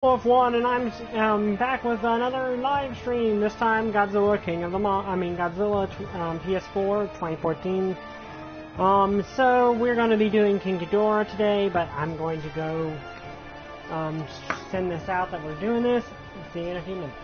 Wolf One, and I'm back with another live stream. This time, Godzilla Godzilla PS4 2014. So we're going to be doing King Ghidorah today, but I'm going to go send this out that we're doing this. See you in a few minutes.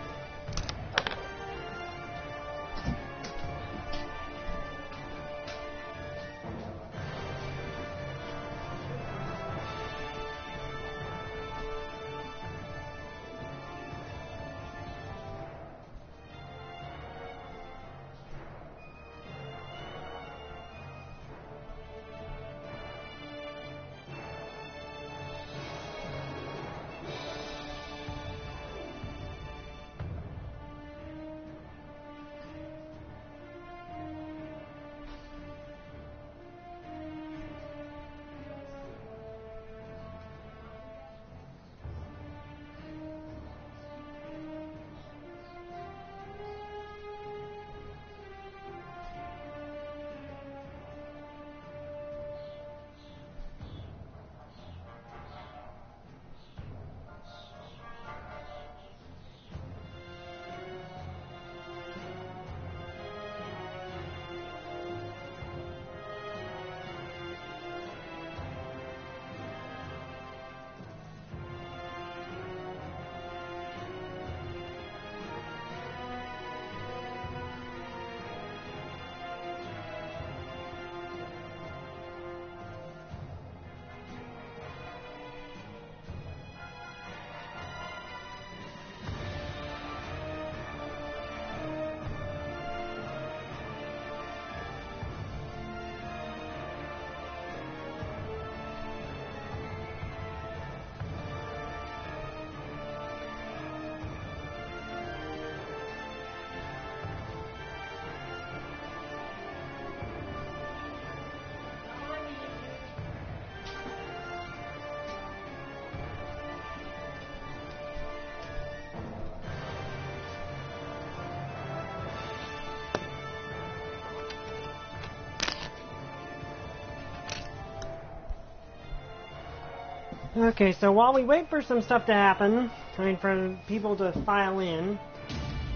Okay, so while we wait for some stuff to happen, for people to file in,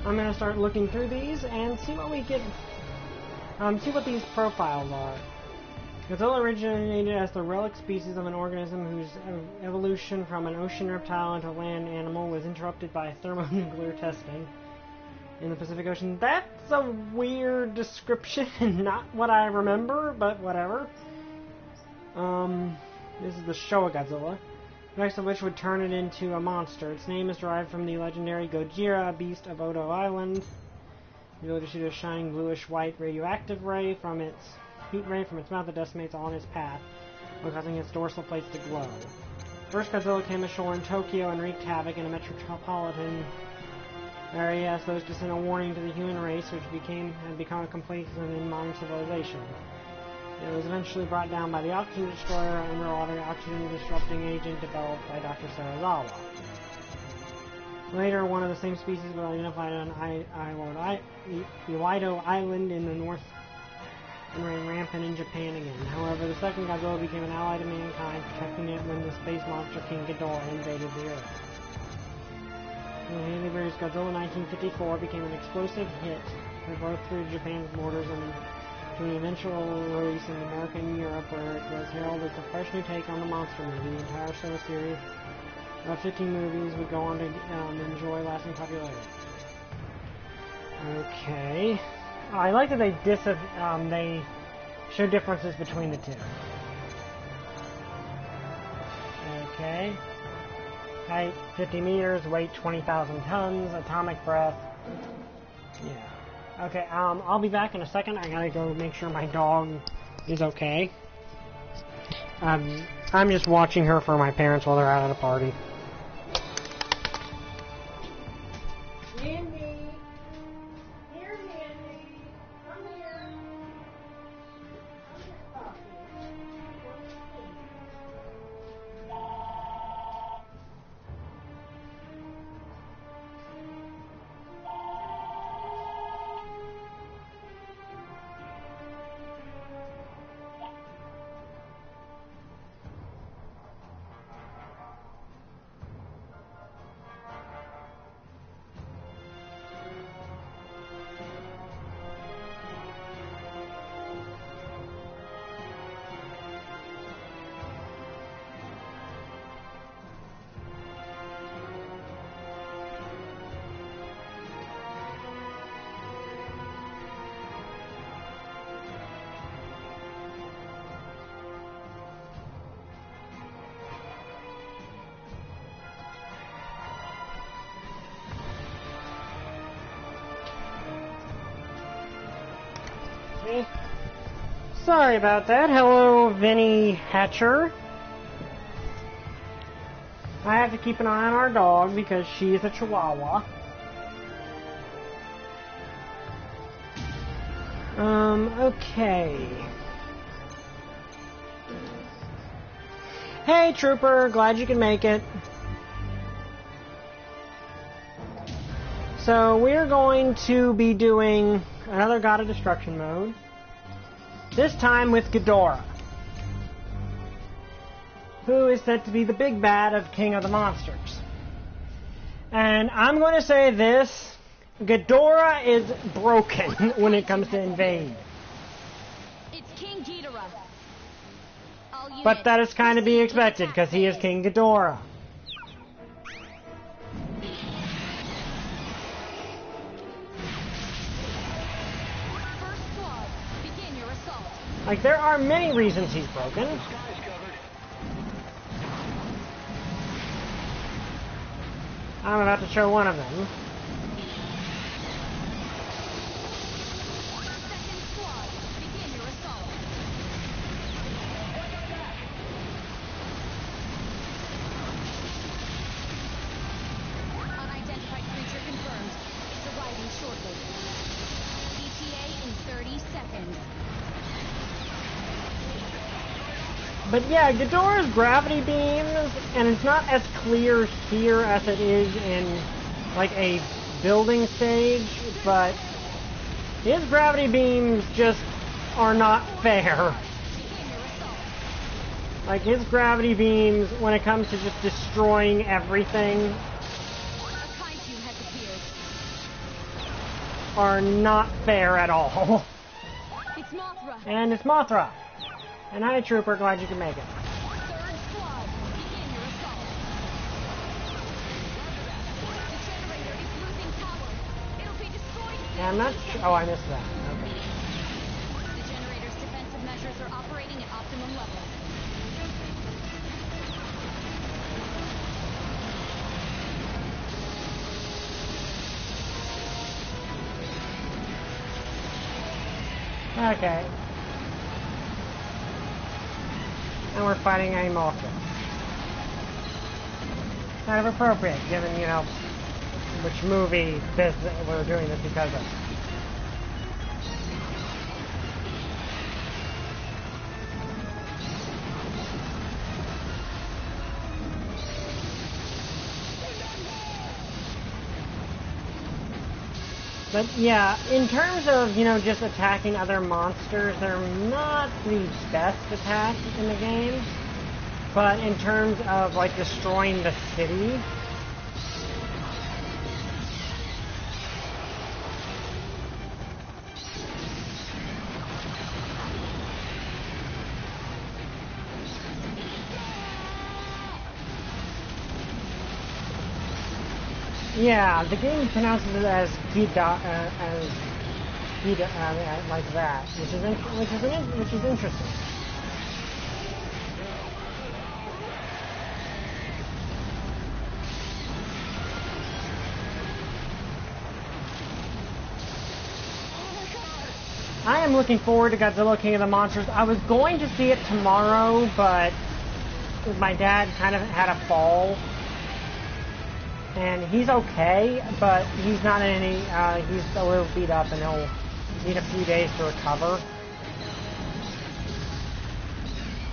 I'm gonna start looking through these and see what we get, see what these profiles are. Godzilla originated as the relic species of an organism whose evolution from an ocean reptile into a land animal was interrupted by thermonuclear testing in the Pacific Ocean. That's a weird description, not what I remember, but whatever. This is the Showa Godzilla, the next of which would turn it into a monster. Its name is derived from the legendary Gojira, beast of Odo Island. The ability to shoot a shining bluish-white radioactive ray from its heat ray from its mouth that decimates all in its path, while causing its dorsal plates to glow. First Godzilla came ashore in Tokyo and wreaked havoc in a metropolitan area as those to send a warning to the human race, which had become complacent in modern civilization. It was eventually brought down by the oxygen destroyer, an underwater oxygen-disrupting agent developed by Dr. Sarazawa. Later, one of the same species was identified on Iwaido Island in the north and ran rampant in Japan again. However, the second Godzilla became an ally to mankind, protecting it when the space monster King Ghidorah invaded the Earth. The Haley vs. Godzilla 1954 became an explosive hit that broke through Japan's borders and to an eventual release in America and Europe, where it was heralded as a fresh new take on the monster movie. The entire show series of 15 movies would go on to enjoy lasting popularity. Okay. I like that they show differences between the two. Okay. Height 50 meters, weight 20,000 tons, atomic breath. Yeah. Okay, I'll be back in a second. I gotta go make sure my dog is okay. I'm just watching her for my parents while they're out at a party. Mandy! Here, Mandy! Come here! Come here, puppy. Okay. Sorry about that. Hello, Vinny Hatcher. I have to keep an eye on our dog because she's a Chihuahua. Okay. Hey, Trooper. Glad you can make it. So, we're going to be doing another God of Destruction mode. This time with Ghidorah, who is said to be the big bad of King of the Monsters. And I'm going to say this, Ghidorah is broken when it comes to invade. It's King Ghidorah. But that is kind of be expected, because he is King Ghidorah. First squad, begin your assault. Like, there are many reasons he's broken. I'm about to show one of them. Second squad, begin your assault. Unidentified creature confirmed. It's arriving shortly. ETA in 30 seconds. But yeah, Ghidorah's gravity beams, and it's not as clear here as it is in, like, a building stage, but his gravity beams just are not fair. Begin your assault. Like, his gravity beams, when it comes to just destroying everything, A kaiju has appeared. are not fair at all. It's Mothra. And it's Mothra. And hi, Trooper, glad you can make it. Third squad, begin your assault. The generator is losing power. It'll be destroyed soon. Yeah, I'm not sure. Oh, I missed that. Okay. The generator's defensive measures are operating at optimum levels. Okay. And we're fighting a Mothra. Kind of appropriate, given, you know, which movie we're doing this because of. But yeah, in terms of, you know, just attacking other monsters, they're not the best attack in the game. But in terms of, like, destroying the city, yeah, the game pronounces it as Gida, like that, which is interesting. I am looking forward to Godzilla King of the Monsters. I was going to see it tomorrow, but my dad kind of had a fall. And he's okay, but he's not in any, he's a little beat up and he'll need a few days to recover.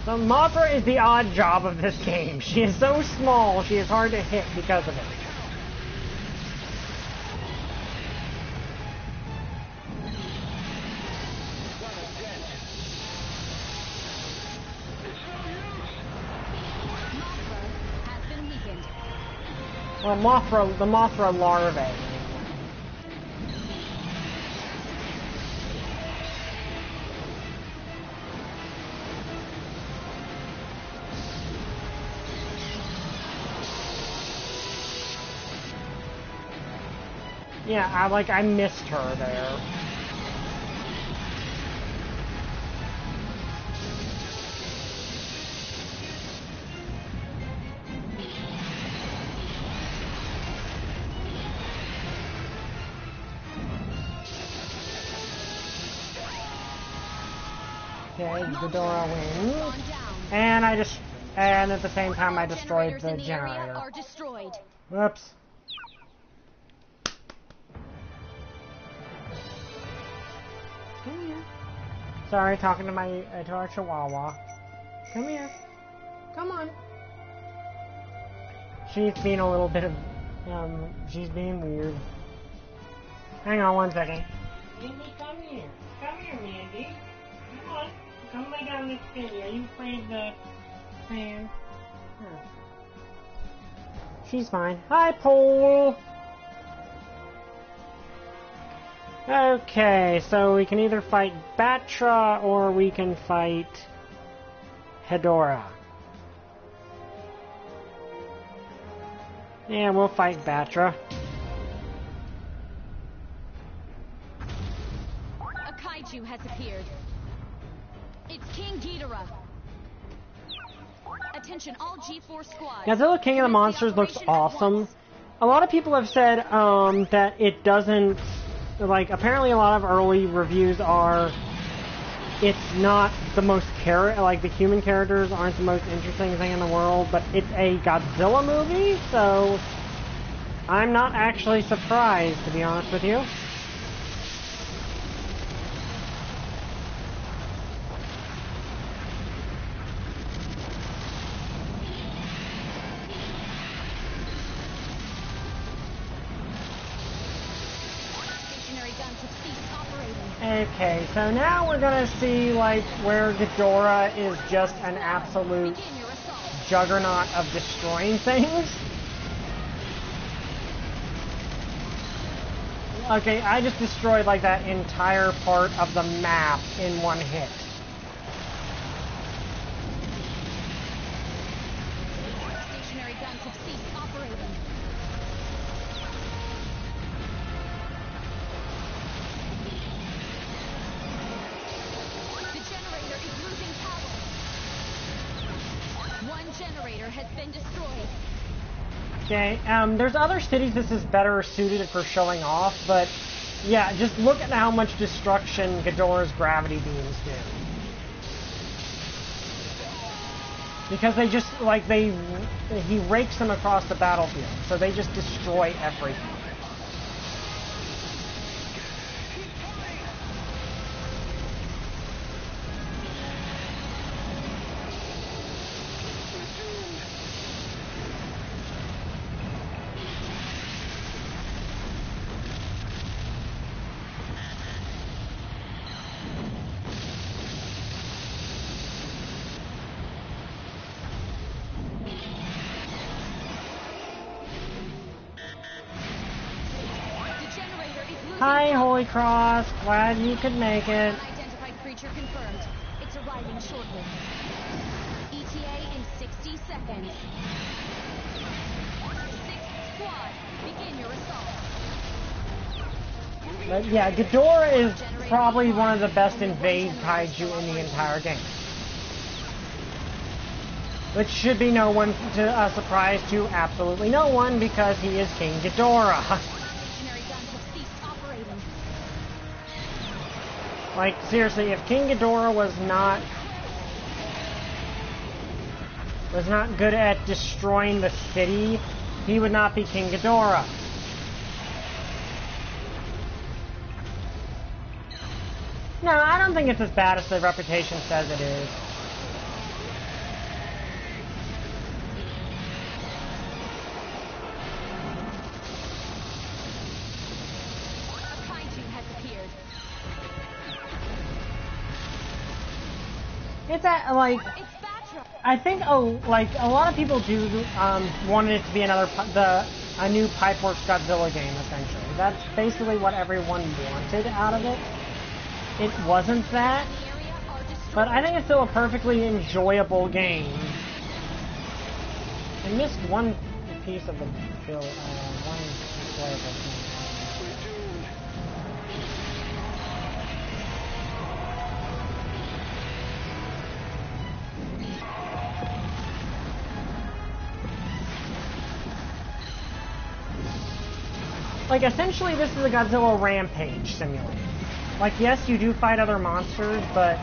So Mothra is the odd job of this game. She is so small, she is hard to hit because of it. Well, the Mothra larvae. Yeah, I missed her there. Okay, Ghidorah wins. And and at the same time I destroyed the generator. Whoops. Come here. Sorry, talking to our Chihuahua. Come here. Come on. She's being a little bit of, she's being weird. Hang on one second. Mandy, come here. Come here, Mandy. Come on. Come lay down this thingy. Are you afraid of the fan? Huh. She's fine. Hi, Pole! Okay, so we can either fight Batra or we can fight Hedorah. Yeah, we'll fight Batra. A kaiju has appeared. It's King Ghidorah. Attention, all G4 squad. Godzilla King of the Monsters looks awesome. A lot of people have said that it doesn't, like, apparently a lot of early reviews are, it's not the most like, the human characters aren't the most interesting thing in the world, but it's a Godzilla movie, so I'm not actually surprised, to be honest with you. Okay, so now we're gonna see, like, where Ghidorah is just an absolute juggernaut of destroying things. Okay, I just destroyed, like, that entire part of the map in one hit. Stationary guns have ceased operating. Generator has been destroyed. Okay, there's other cities this is better suited for showing off, but yeah, just look at how much destruction Ghidorah's gravity beams do. Because they just, like, he rakes them across the battlefield, so they just destroy everything. Hi, Holy Cross. Glad you could make it. Unidentified creature confirmed. It's arriving shortly. ETA in 60 seconds. 6th squad, begin your assault. But yeah, Ghidorah is probably one of the best invade kaiju in the entire game. Which should be no one a surprise to absolutely no one because he is King Ghidorah. Like, seriously, if King Ghidorah was not good at destroying the city, he would not be King Ghidorah. No, I don't think it's as bad as the reputation says it is. It's like, I think like a lot of people do wanted it to be a new Pipeworks Godzilla game. Essentially, that's basically what everyone wanted out of it. It wasn't that, but I think it's still a perfectly enjoyable game. I missed one piece of the build, one playable piece. Like, essentially, this is a Godzilla Rampage simulator. Like, yes, you do fight other monsters, but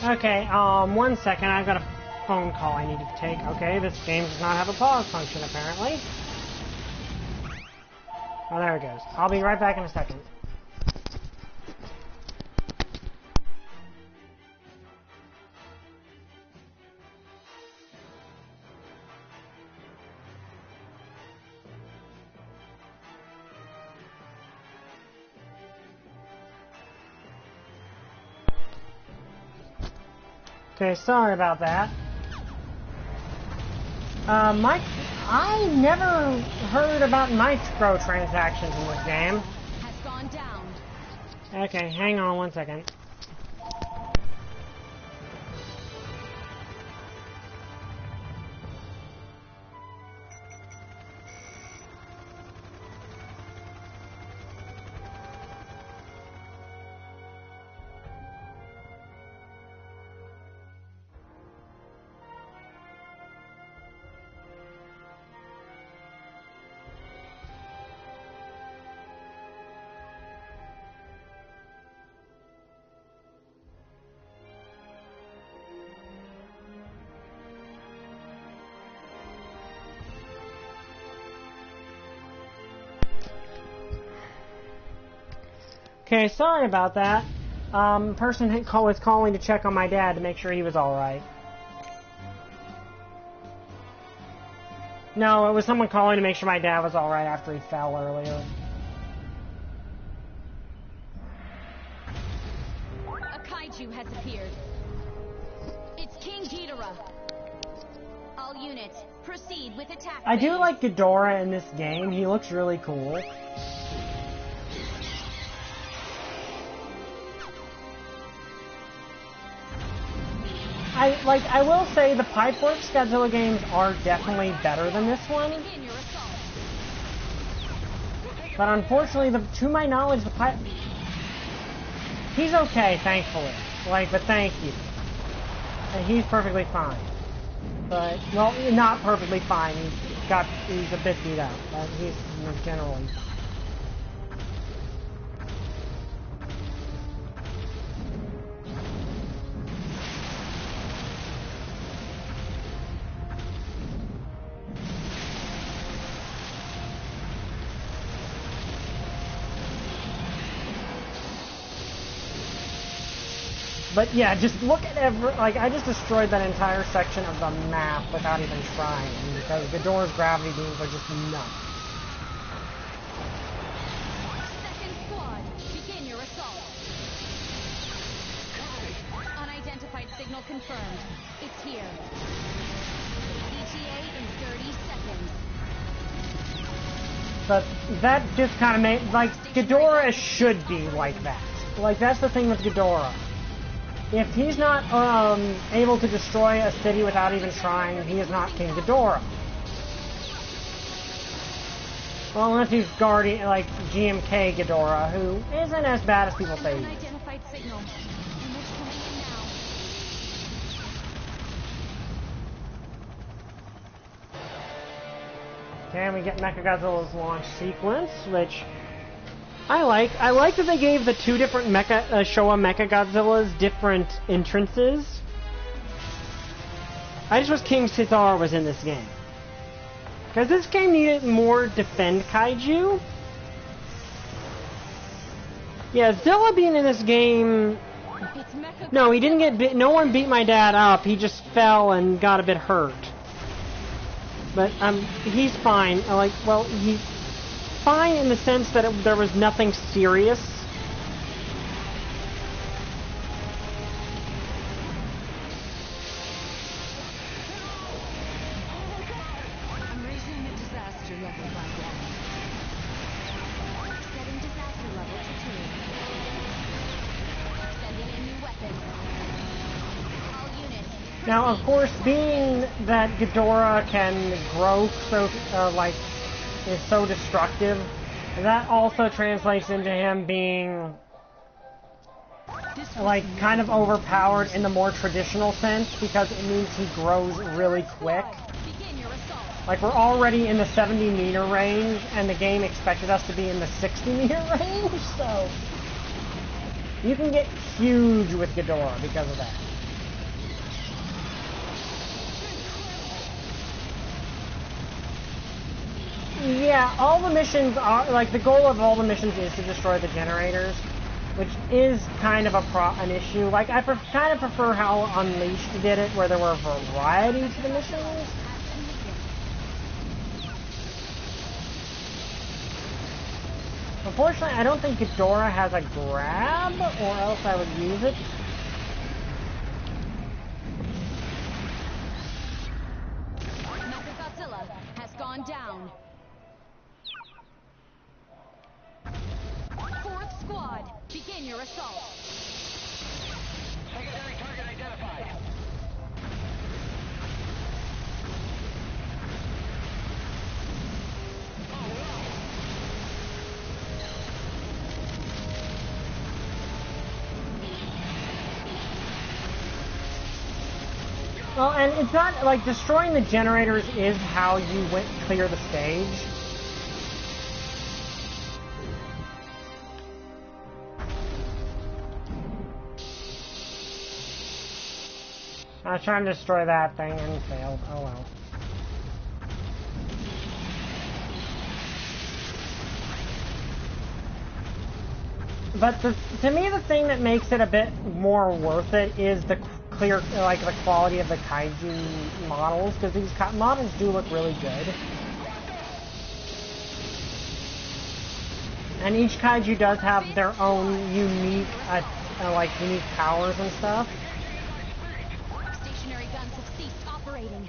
Okay, 1 second, I've got a phone call I need to take. Okay, this game does not have a pause function, apparently. Oh, there it goes. I'll be right back in a second. Okay, sorry about that. I never heard about microtransactions in this game. Has gone down. Okay, hang on 1 second. Okay, sorry about that. Person was calling to check on my dad to make sure he was alright. No, it was someone calling to make sure my dad was alright after he fell earlier. A kaiju has appeared. It's King Ghidorah. All units, proceed with attack. I do like Ghidorah in this game. He looks really cool. I will say the Pipeworks Godzilla games are definitely better than this one. But unfortunately, to my knowledge, he's okay, thankfully. But thank you. He's perfectly fine. But, well, not perfectly fine. He's a bit beat up, but he's generally. But yeah, just look at I just destroyed that entire section of the map without even trying, because Ghidorah's gravity beams are just nuts. Second squad, begin your assault. Unidentified signal confirmed. It's here. ETA in 30 seconds. But that just kind of made, Ghidorah should be like that. That's the thing with Ghidorah. If he's not able to destroy a city without even trying, he is not King Ghidorah. Well, unless he's Guardian, GMK Ghidorah, who isn't as bad as people say. Unidentified signal. Image coming in now. Okay, we get Mechagodzilla's launch sequence, which I like. I like that they gave the two different Showa Mechagodzillas different entrances. I just wish King Caesar was in this game. Because this game needed more defend kaiju. Yeah, Zilla being in this game... No, he didn't get no one beat my dad up. He just fell and got a bit hurt. But he's fine. He's fine in the sense that there was nothing serious. I'm raising the disaster level by 1. Setting disaster level to 2. Sending in new weapons. All units. Now, of course, being that Ghidorah can grow so, is so destructive, that also translates into him being, kind of overpowered in the more traditional sense, because it means he grows really quick. We're already in the 70-meter range, and the game expected us to be in the 60-meter range, so you can get huge with Ghidorah because of that. Yeah, all the missions are, like, the goal of all the missions is to destroy the generators, which is kind of an issue. Like, I kind of prefer how Unleashed did it, where there were a variety to the missions. Unfortunately, I don't think Ghidorah has a grab, or else I would use it. Godzilla has gone down. Fourth squad, begin your assault. Secondary target identified. Well, and it's not, like, destroying the generators is how you clear the stage. I was trying to destroy that thing and failed. Oh well. But to me, the thing that makes it a bit more worth it is the the quality of the kaiju models, because these models do look really good. And each kaiju does have their own unique, unique powers and stuff. Stationary guns have ceased operating.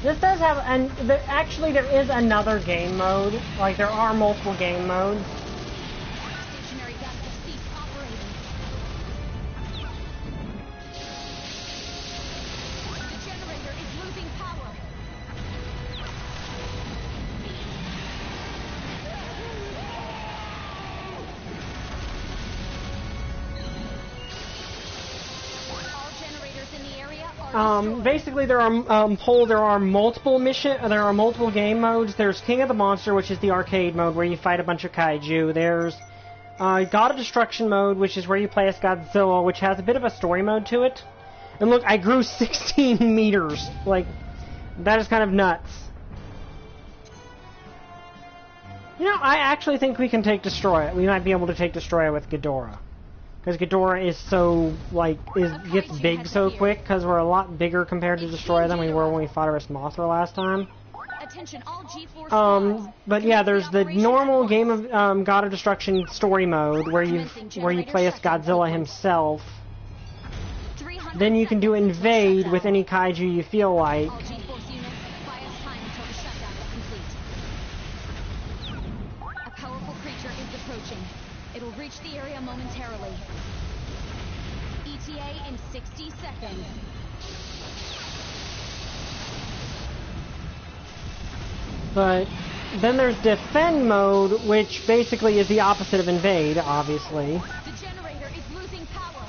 This does have, and actually there is another game mode. Like, there are multiple game modes. Stationary guns have ceased operating. The generator is losing power. All generators in the area are destroyed. Basically, there are multiple game modes. There's King of the Monster, which is the arcade mode where you fight a bunch of kaiju. There's God of Destruction mode, which is where you play as Godzilla, which has a bit of a story mode to it. And look, I grew 16 meters. Like, that is kind of nuts. You know, I actually think we can take Destroy. We might be able to take Destroy with Ghidorah. Because Ghidorah is so, like, gets big so quick, because we're a lot bigger compared to Destroy than we were when we fought Eris Mothra last time. Attention, all G4 squads. But yeah, there's the normal game of God of Destruction story mode where you play as Godzilla himself. Then you can do Invade with any kaiju you feel like. All G-Force units, buy us time until the shutdown is complete. A powerful creature is approaching. It'll reach the area momentarily. ETA in 60 seconds. But then there's Defend mode, which basically is the opposite of Invade, obviously. The generator is losing power.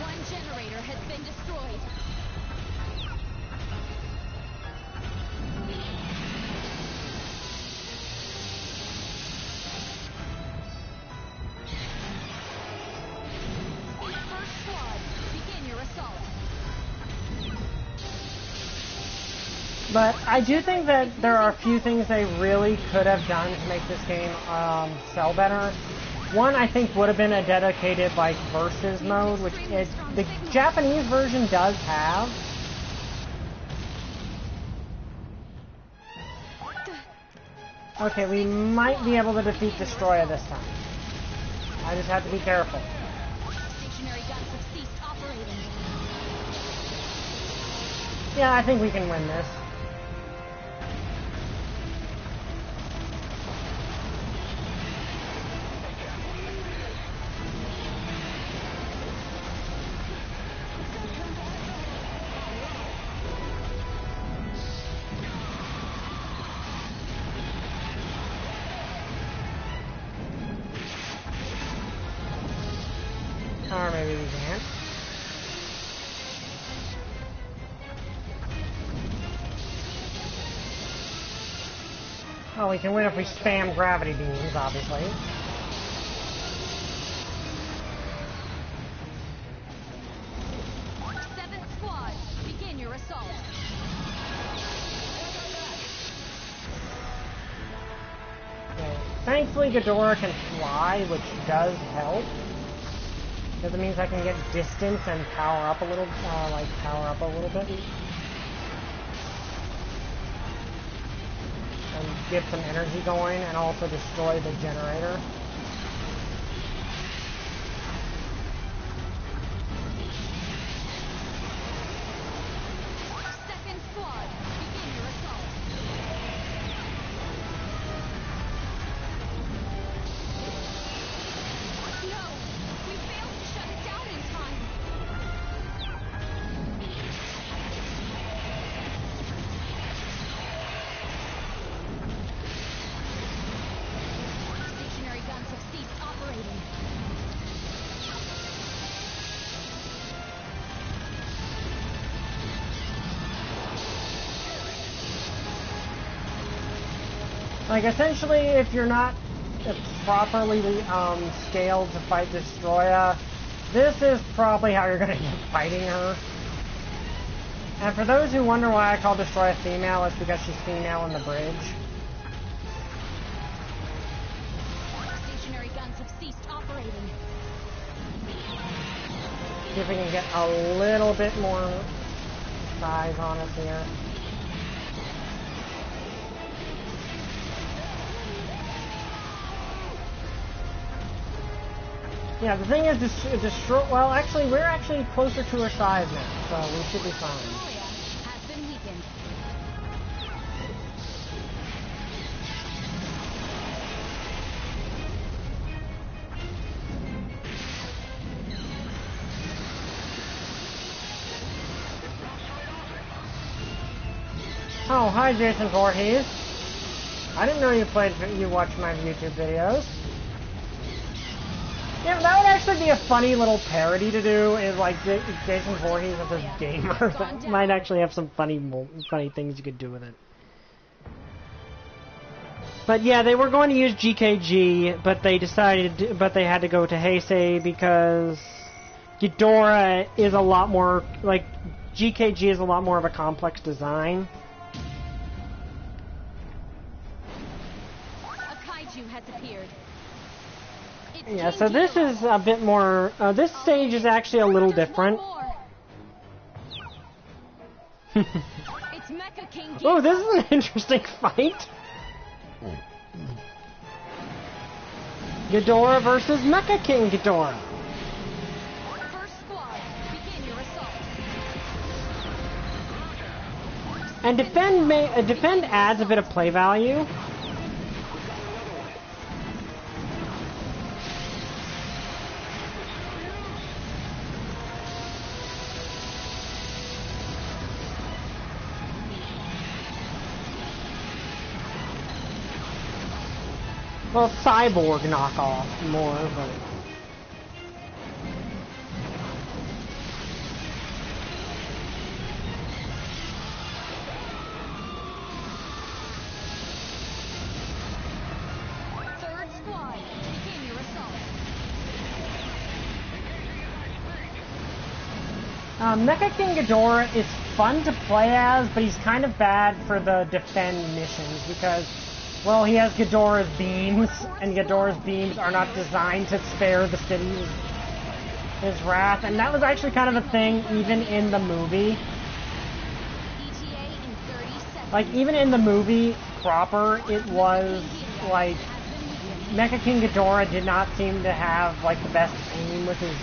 One generator has been destroyed. First squad, begin your assault. But I do think that there are a few things they really could have done to make this game sell better. One, I think, would have been a dedicated, like, versus mode, which the Japanese version does have. Okay, we might be able to defeat Destroyer this time. I just have to be careful. Stationary guns have ceased operating. Yeah, I think we can win this. Or maybe we can't. Well, we can win if we spam gravity beams, obviously. Seventh squad, Thankfully, Ghidorah can fly, which does help. Because it means I can get distance and power up a little, bit. And get some energy going, and also destroy the generator. Second squad, begin your assault. No, we failed to shut it down in time. Stationary guns have ceased operating. Like, essentially, if you're not properly scaled to fight Destroya, this is probably how you're going to end up fighting her. And for those who wonder why I call Destroya female, it's because she's female in the bridge. Stationary guns have ceased operating. See if we can get a little bit more size on us here. Yeah, the thing is, destroy. Well, actually, we're actually closer to her size now, so we should be fine. Destroya has been weakened. Oh, hi, Jason Voorhees. I didn't know you watched my YouTube videos. Yeah, that would actually be a funny little parody to do, is like Jason Voorhees as a gamer. That might actually have some funny things you could do with it. But yeah, they were going to use GKG, but they had to go to Heisei because Ghidorah is a lot more, like, GKG is a lot more of a complex design. A kaiju has appeared. Yeah, so this is a bit more, this stage is actually a little different. It's Mecha King Ghidorah. Oh, this is an interesting fight. Ghidorah versus Mecha King Ghidorah. First squad, begin your assault. And defend adds a bit of play value. Well, Cyborg knockoff more, but... Third squad, begin your assault. Mecha King Ghidorah is fun to play as, but he's kind of bad for the defend missions because, well, he has Ghidorah's beams, and Ghidorah's beams are not designed to spare the city his wrath, and that was actually kind of a thing even in the movie. ETA in 30 seconds. Like, even in the movie proper, it was, like, Mecha King Ghidorah did not seem to have, like, the best aim with his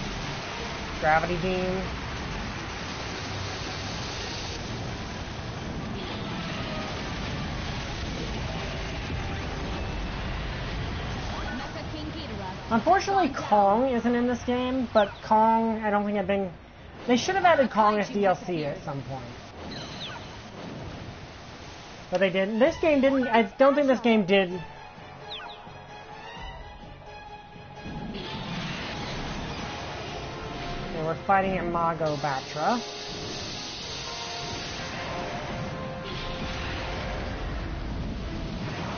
gravity beam. Mecha King Ghidorah. Unfortunately, Kong isn't in this game, but Kong, I don't think they should have added Kong as DLC at some point. But they didn't. This game didn't, I don't think this game did. Okay, we're fighting Imago Batra.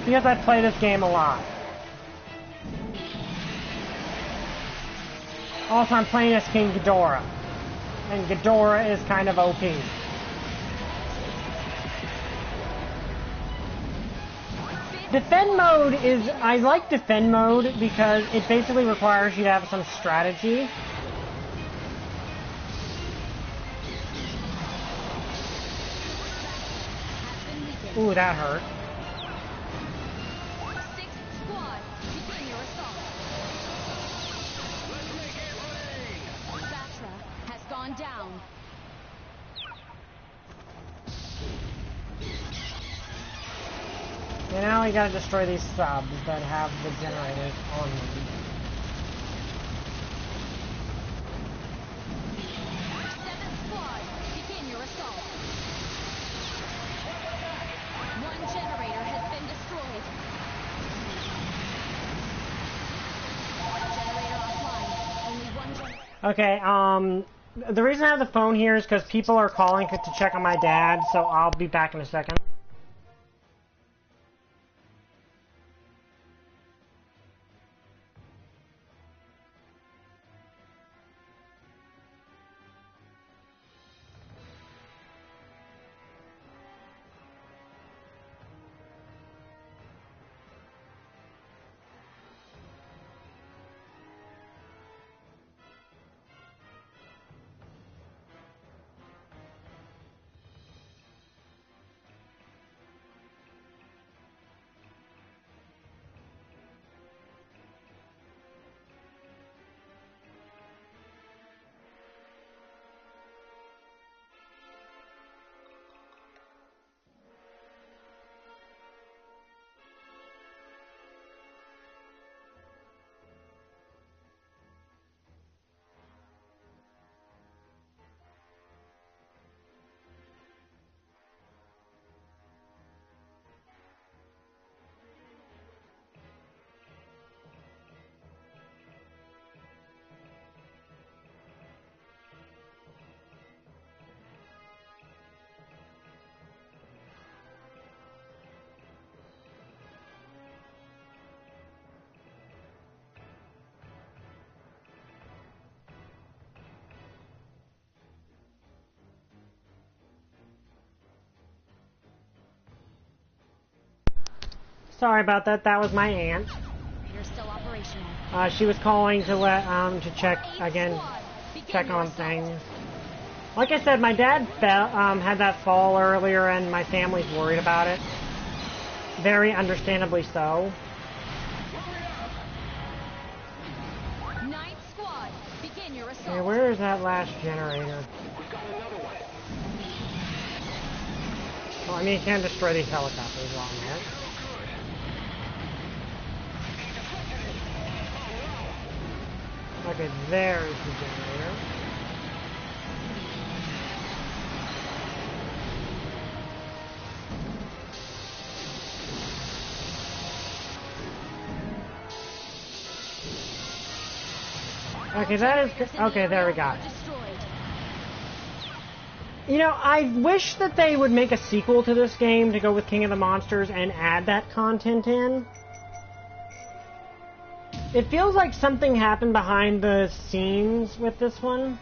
Because I play this game a lot. Also, I'm playing as King Ghidorah. And Ghidorah is kind of OP. Defend mode is... I like defend mode because it basically requires you to have some strategy. Ooh, that hurt. 6th squad, begin your assault. Batra has gone down. And now we gotta destroy these subs that have the generators on them. 7th squad, begin your assault. One generator has been destroyed. Generator offline. Only one generator. Okay, the reason I have the phone here is because people are calling to check on my dad, so I'll be back in a second. Sorry about that. That was my aunt. You're still operational. She was calling to let to check again, check on things. Like I said, my dad fell, had that fall earlier, and my family's worried about it. Very understandably so. 9th squad, begin your assault. Okay, where is that last generator? Well, I mean, you can't destroy these helicopters while I'm there. Okay, there's the generator. Okay, that is... Okay, there we go. You know, I wish that they would make a sequel to this game to go with King of the Monsters and add that content in. It feels like something happened behind the scenes with this one.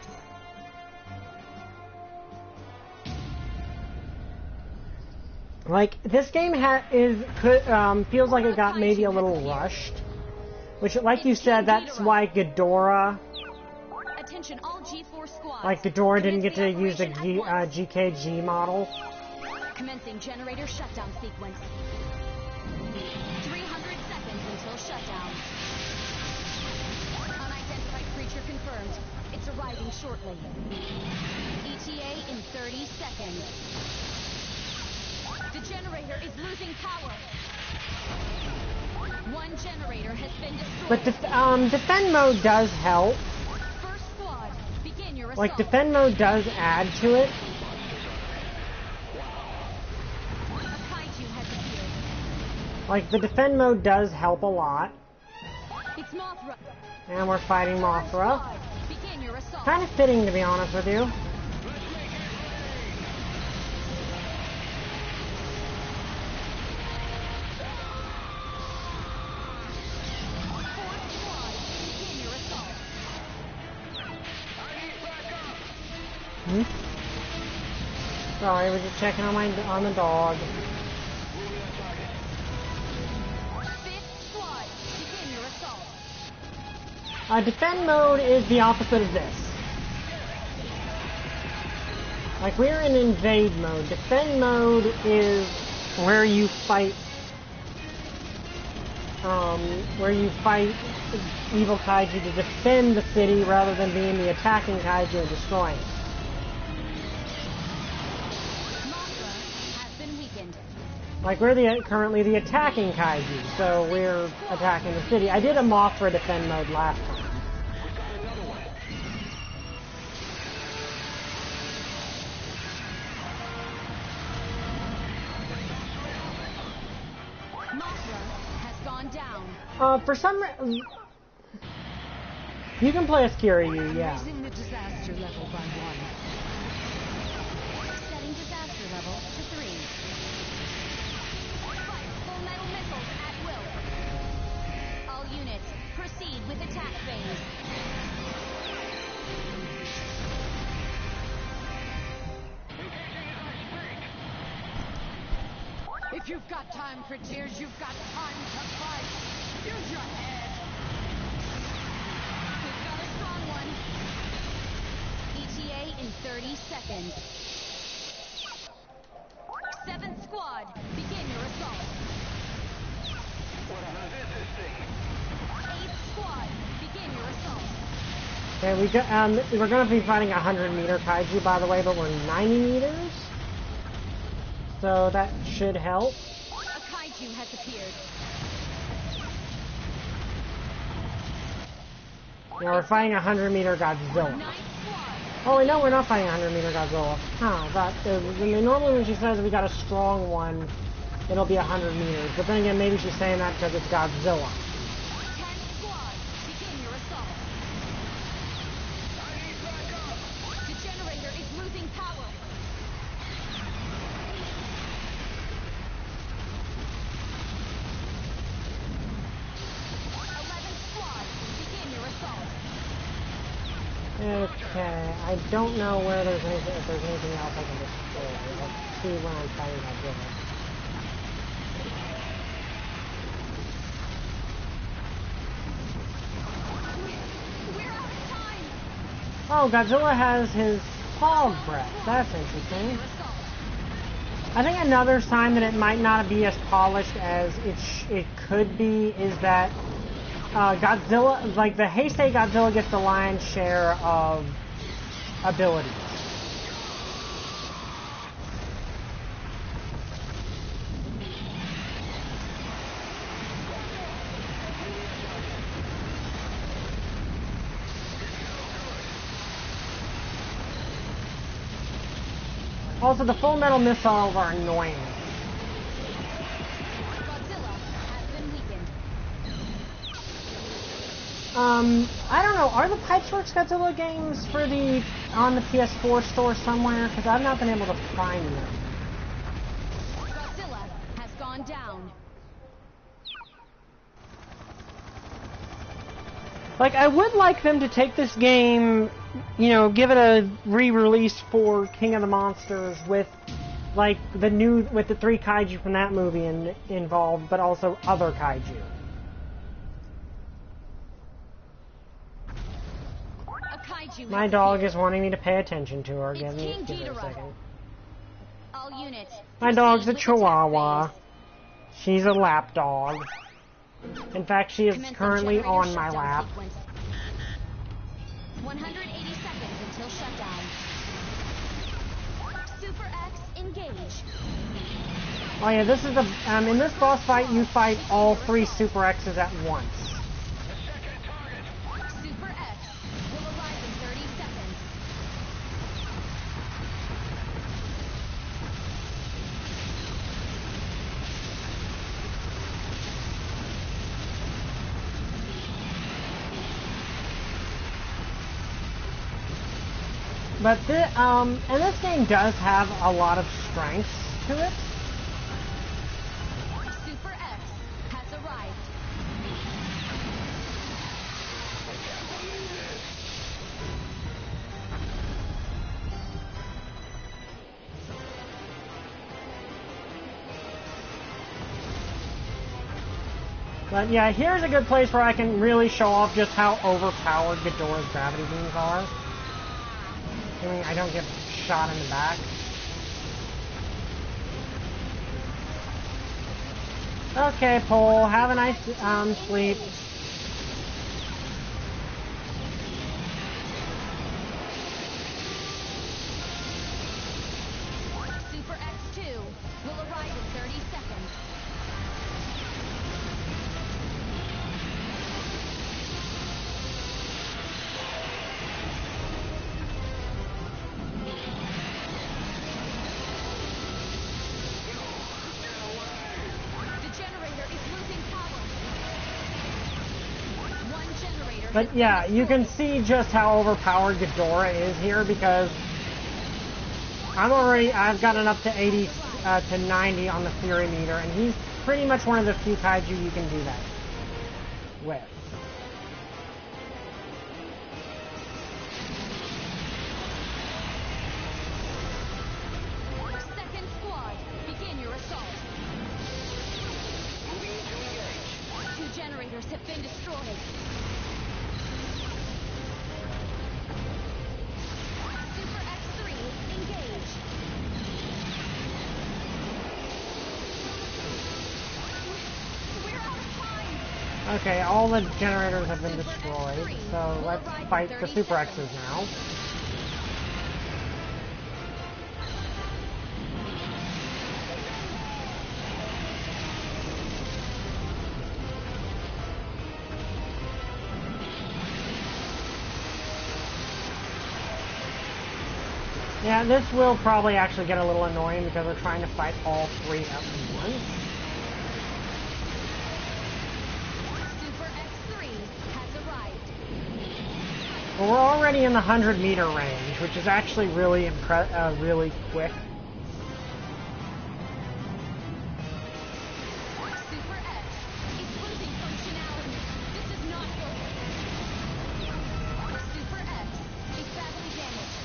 Like, this game feels like it got maybe a little rushed. Which, like you said, that's why Ghidorah... Attention, all G4 squads. Like, Ghidorah didn't get to use the GKG model. Commencing generator shutdown sequence. 300 seconds until shutdown. Unidentified creature confirmed. It's arriving shortly. ETA in 30 seconds. The generator is losing power. One generator has been destroyed. But defend mode does help. First squad, begin your assault. Like, defend mode does add to it. A kaiju has appeared. Like, the defend mode does help a lot. It's Mothra. And we're fighting Mothra. Squad, begin your assault. Kind of fitting, to be honest with you. Sorry, we're just checking on the dog. Defend mode is the opposite of this. Like, we're in invade mode. Defend mode is where you fight evil kaiju to defend the city rather than being the attacking kaiju and destroying it. Like, we're currently the attacking kaiju, so we're attacking the city. I did a Mothra defend mode last time. For some reason, you can play as Kiryu, yeah. Raising the disaster level by 1. Setting disaster level to 3. Fire full metal missiles at will. All units, proceed with attack phase. If you've got time for tears, you've got time to fight. Use your head. We've got a strong one. ETA in 30 seconds. 7th squad, begin your assault. 8th squad, begin your assault. Okay, we're going to be fighting a 100-meter kaiju, by the way, but we're 90 meters. So that should help. A kaiju has appeared. Now we're fighting a 100-meter Godzilla. Oh, wait, no, we're not fighting a 100-meter Godzilla. Huh, normally when she says we got a strong one, it'll be 100 meters. But then again, maybe she's saying that because it's Godzilla. 10th squad, begin your assault. The generator is losing power. 11th squad, begin your assault. Okay, I don't know where if there's anything else I can destroy. Let's see when I'm fighting Godzilla. We're out of time. Oh, Godzilla has his fog breath. That's interesting. I think another sign that it might not be as polished as it could be is that Godzilla, like the Heisei Godzilla, gets the lion's share of abilities. Also, the full metal missiles are annoying. Godzilla has been weakened. I don't know. Are the Pipeworks Godzilla games on the PS4 store somewhere? Because I've not been able to find them. Godzilla has gone down. Like, I would like them to take this game, give it a re-release for King of the Monsters with, like, with the 3 kaiju from that movie involved, but also other kaiju. My dog is wanting me to pay attention to her. Give me a second. All units. My dog's a Chihuahua. She's a lap dog. In fact, she is currently on my lap. 180 seconds until shutdown. Super X, engage. Oh yeah, this is in this boss fight, you fight all 3 Super X's at once. Super X will arrive in 30 seconds. But and this game does have a lot of strengths to it. Super X has arrived. But yeah, here's a good place where I can really show off just how overpowered Ghidorah's gravity beams are. Assuming I don't get shot in the back. Okay, Pole, have a nice sleep. Super X2 will arrive in 30 seconds. But yeah, you can see just how overpowered Ghidorah is here because I've gotten up to 80 to 90 on the Fury meter, and he's pretty much one of the few kaiju you can do that with. Second squad, begin your assault. Two generators have been destroyed. Super X3, engage. We're out of time. Okay, all the generators have been destroyed, so let's fight the Super X's now. Yeah, this will probably actually get a little annoying because we're trying to fight all three at once. Super X3 has arrived. But we're already in the 100-meter range, which is actually really really quick. Super X is losing functionality. This is not good. Super X is badly damaged.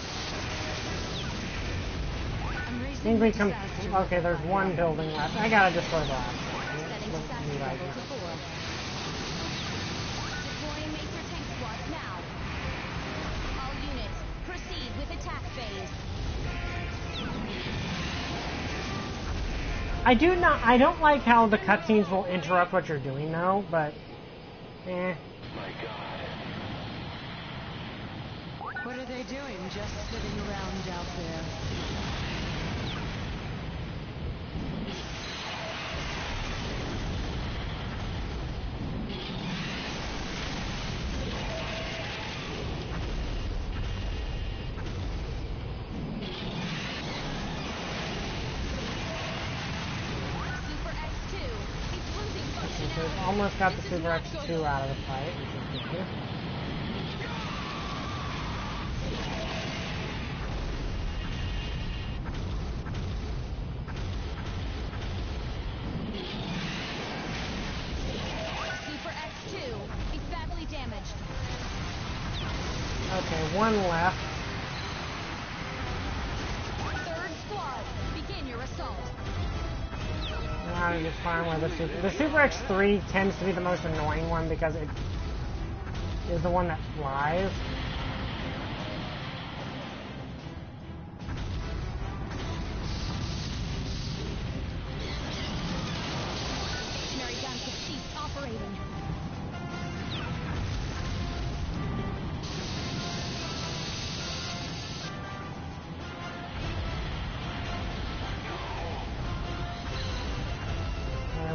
I think we come. Okay, there's one building left. I gotta destroy that. Setting dispatch level to 4. Deploying Major Tank Squads now. All units, proceed with attack phase. I don't like how the cutscenes will interrupt what you're doing though, but My God. What are they doing just sitting around out there? Super X2 is losing functionality. we've almost got the Super X2 out of the fight, which is good. Super X2 is badly damaged. Okay, one left. Third squad, begin your assault. Now you just find where the Super X3 tends to be the most annoying one because it is the one that flies. Stationary guns have ceased operating.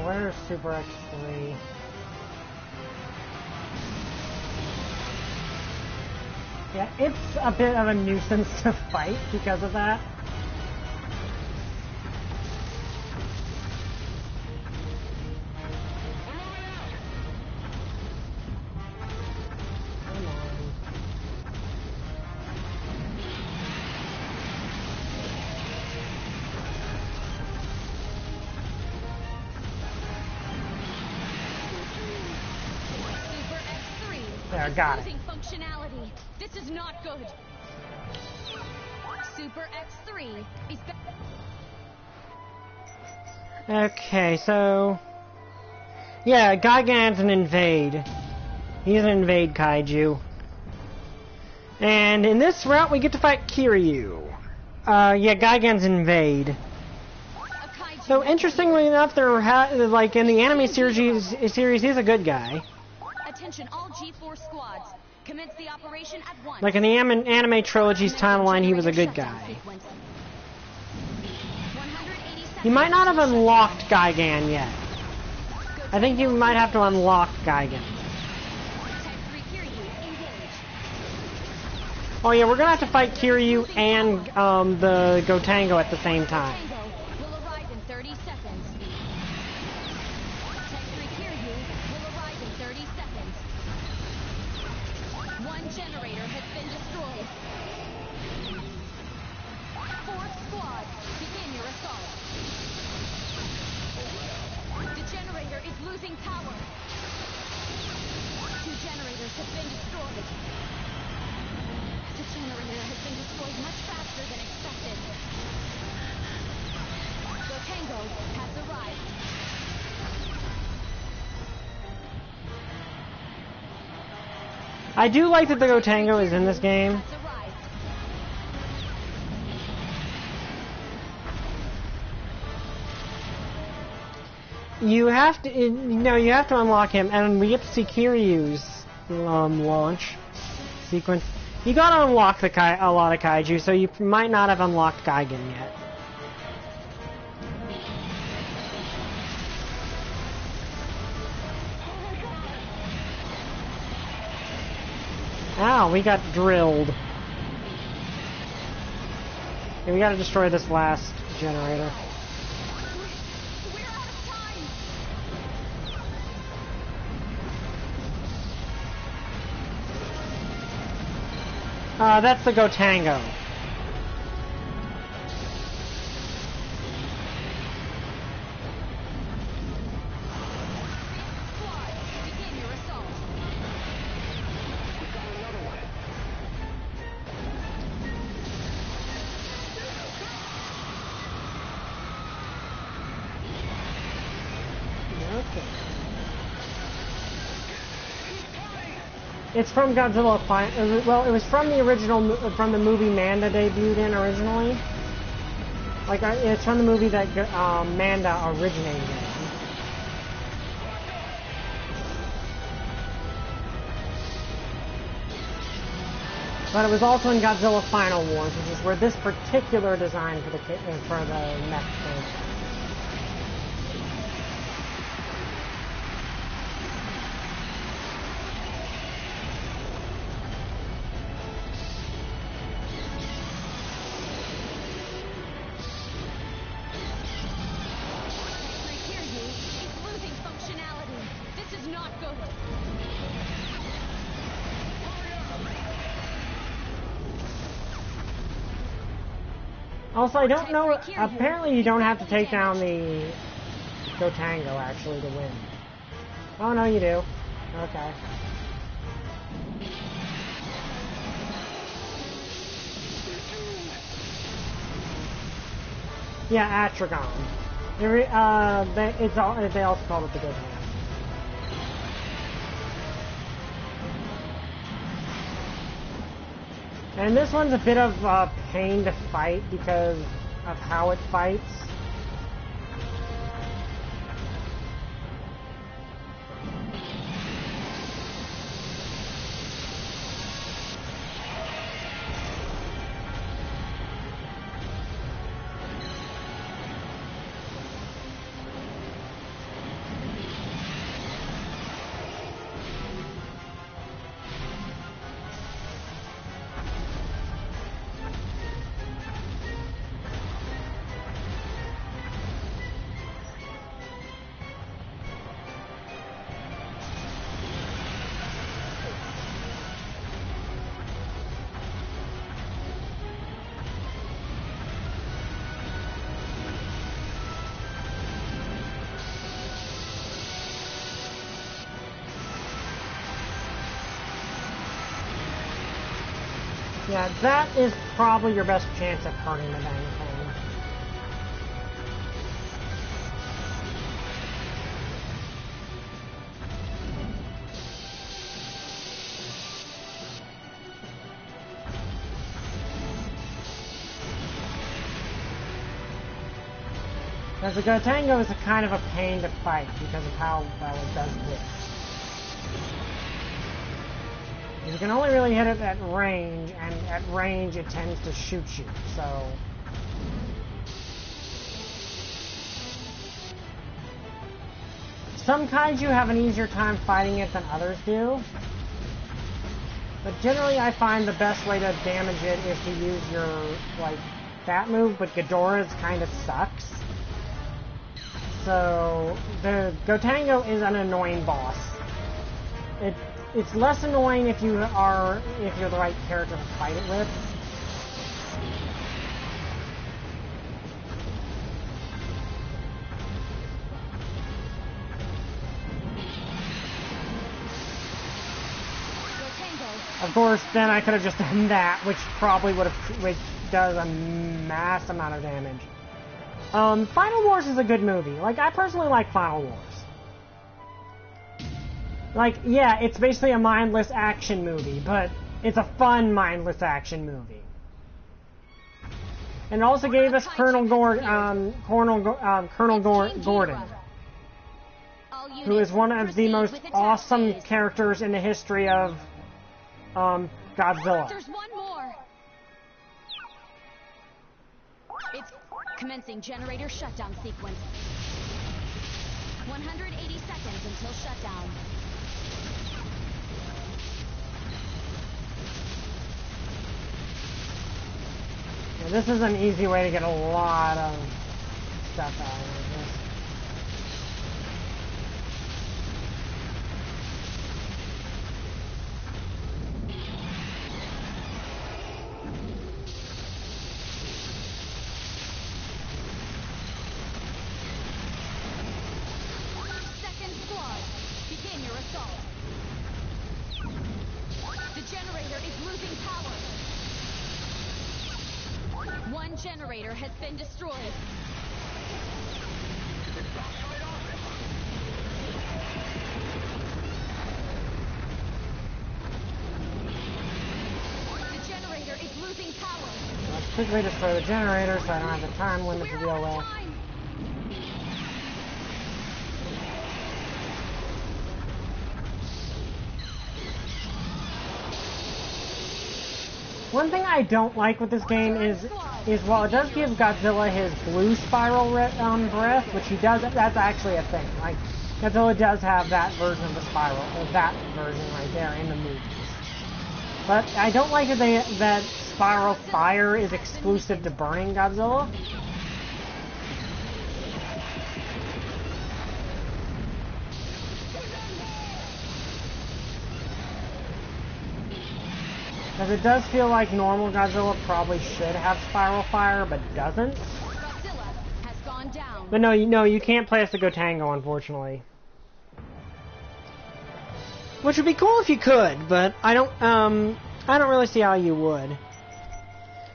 Where's Super X3? Yeah, it's a bit of a nuisance to fight because of that. Come on. Super X3 There, is got it. losing functionality. This is not good. Super X3 is Okay, so Yeah, Gigan's an invade. He's an invade kaiju. And in this route, we get to fight Kiryu. Yeah, Gigan's invade. So interestingly enough, like in the anime series, he's a good guy. Attention all G4 squads. Commence the operation at once. Like in the anime trilogy's timeline, he was a good guy. You might not have unlocked Gigan yet. I think you might have to unlock Gigan. Oh yeah, we're gonna have to fight Kiryu and the Gotengo at the same time. Will arrive in 30 seconds. Tech 3 Kiryu will arrive in 30 seconds. One generator has been destroyed. Fourth squad, begin your assault. The generator is losing power. 2 generators have been destroyed. The generator has been destroyed much faster than expected. Gotengo has arrived. I do like that the Gotengo is in this game. Has arrived. You have to, you have to unlock him, and we get to see Kiryu's launch sequence. You gotta unlock a lot of kaiju, so you might not have unlocked Gigan yet. Ow, we got drilled. Okay, we gotta destroy this last generator. We're out of time. That's the Gotengo. Squad, begin your assault. Okay. It's from Godzilla. Well, it was from the original, from the movie Manda debuted in originally. Like, it's from the movie that Manda originated in. But it was also in Godzilla Final Wars, which is where this particular design for the mech came. Kiryu is losing functionality. This is not good. Also, I don't know, apparently you don't have to take down the Gotengo, actually, to win. Oh, no, you do. Okay. Yeah, Atragon. They also call it the Gotengo. And this one's a bit of a pain to fight because of how it fights. Yeah, that is probably your best chance at hurting the dang thing. Because the Gotengo is a kind of a pain to fight because of how well it does this. You can only really hit it at range, and at range it tends to shoot you, so... Some kaiju have an easier time fighting it than others do. But generally I find the best way to damage it is to use your, like, that move, but Ghidorah's kind of sucks. So, the Gotengo is an annoying boss. It's less annoying if you're the right character to fight it with. Of course, then I could have just done that, which does a mass amount of damage. Final Wars is a good movie. Like, I personally like Final Wars. Like, yeah, it's basically a mindless action movie, but it's a fun mindless action movie. And it also gave us Colonel Gordon, who is one of the most awesome characters in the history of Godzilla. There's one more. It's commencing generator shutdown sequence. 180 seconds until shutdown. Yeah, this is an easy way to get a lot of stuff out of this. Generator has been destroyed. The generator is losing power. Let's quickly destroy the generator so I don't have the time limit to deal with. One thing I don't like with this game is while it does give Godzilla his blue spiral breath, which he does, that's actually a thing. Like, Godzilla does have that version of the spiral, or that version right there in the movies. But I don't like that spiral fire is exclusive to burning Godzilla. Because it does feel like normal Godzilla probably should have spiral fire, but doesn't. Godzilla has gone down. But no, you can't play as the Gotengo, unfortunately. Which would be cool if you could, but I don't really see how you would.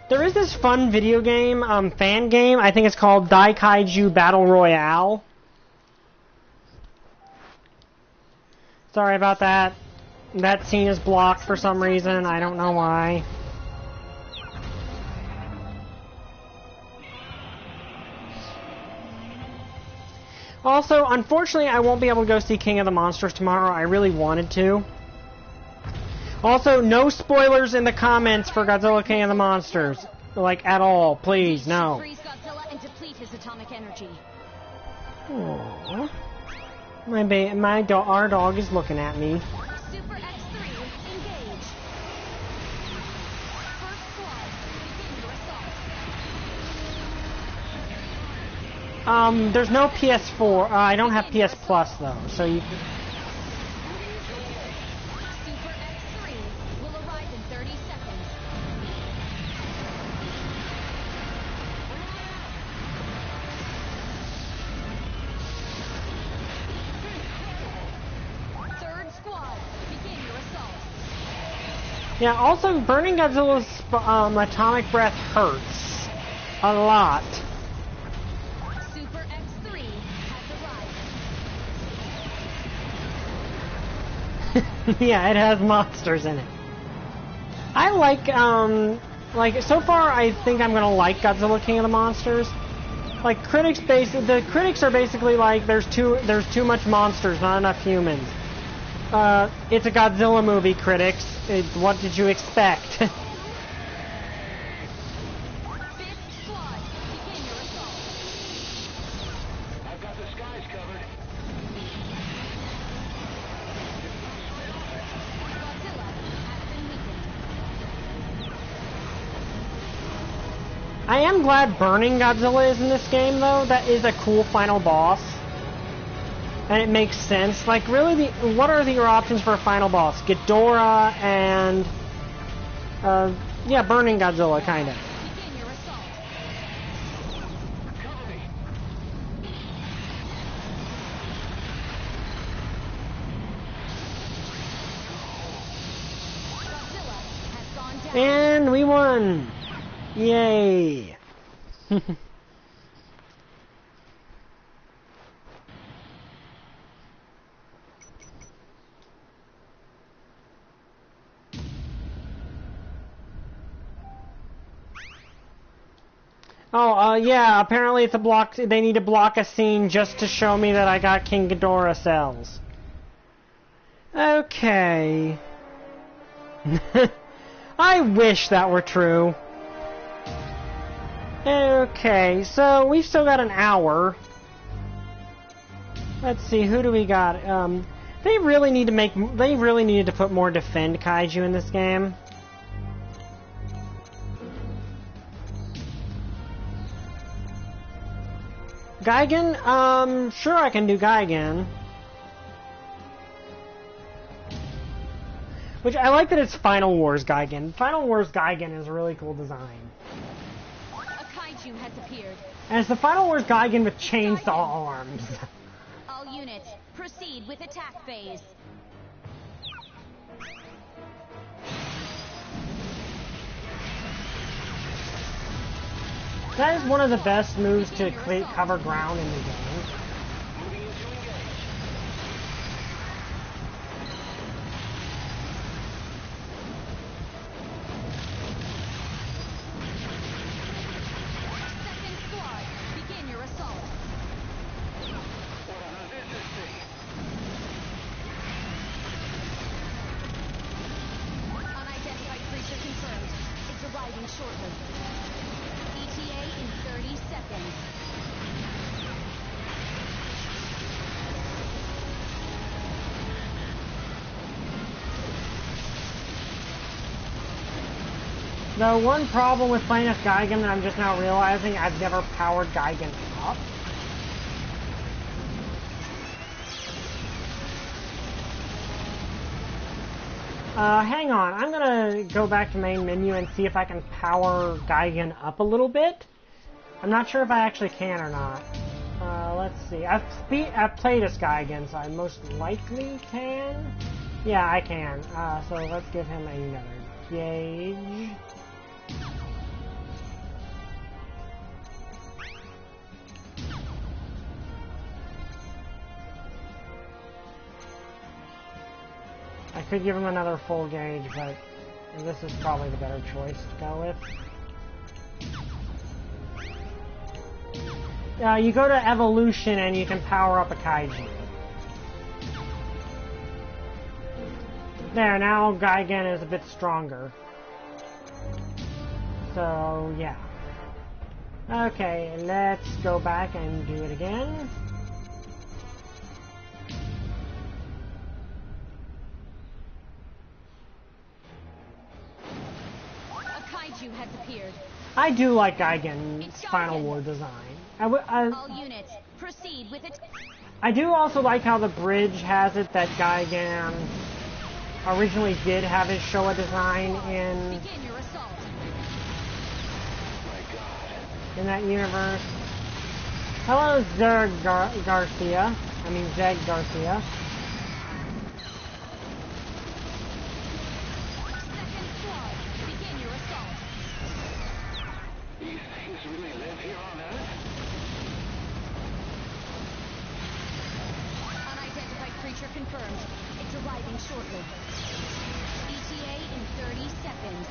There is this fun video game, fan game. I think it's called Daikaiju Battle Royale. Sorry about that. That scene is blocked for some reason. I don't know why. Also, unfortunately, I won't be able to go see King of the Monsters tomorrow. I really wanted to. Also, no spoilers in the comments for Godzilla King of the Monsters. Like, at all. Please, no. Freeze Godzilla and deplete his atomic energy. Aww. Our dog is looking at me. Super X3, engage. First squad, begin your assault. There's no PS4. I don't have PS Plus though, so you. Super X3 will arrive in 30 seconds. Third squad, begin your assault. Yeah. Also, burning Godzilla's atomic breath hurts a lot. Super X3 has arrived. Yeah, it has monsters in it. I like so far I think I'm gonna like Godzilla King of the Monsters. Like the critics are basically like there's too much monsters, not enough humans. It's a Godzilla movie, critics. What did you expect? I am glad Burning Godzilla is in this game, though. That is a cool final boss. And it makes sense. Like, really, what are your options for a final boss? Ghidorah and... yeah, Burning Godzilla, kinda. And we won! Yay! Oh, yeah, apparently it's a block. They need to block a scene just to show me that I got King Ghidorah cells. Okay. I wish that were true. Okay, so we've still got an hour. Let's see, who do we got? They really needed to put more defend kaiju in this game. Gigan? Sure I can do Gigan. Which, I like that it's Final Wars Gigan. Final Wars Gigan is a really cool design. A kaiju has appeared. And it's the Final Wars Gigan with chainsaw arms. All units, proceed with attack phase. That is one of the best moves to cover ground in the game. Second squad, begin your assault. Unidentified creature confirmed. It's arriving shortly. ETA in 30 seconds. The one problem with playing as Gigan that I'm just now realizing, I've never powered Gigan up. Hang on, I'm gonna go back to main menu and see if I can power Gigan up a little bit. I'm not sure if I actually can or not. Let's see. I've played as Gigan, so I most likely can. Yeah, I can. So let's give him another gauge. I could give him another full gauge, but this is probably the better choice to go with. You go to evolution and you can power up a kaiju. There, now Gigan is a bit stronger. So, yeah. Okay, let's go back and do it again. Has appeared. I do like Gigan's Final War design. All units, proceed with it. I do also like how the bridge has it that Gigan originally did have his Showa design in Begin your assault. in that universe. Hello, Zeg Garcia. Confirmed. It's arriving shortly. ETA in 30 seconds.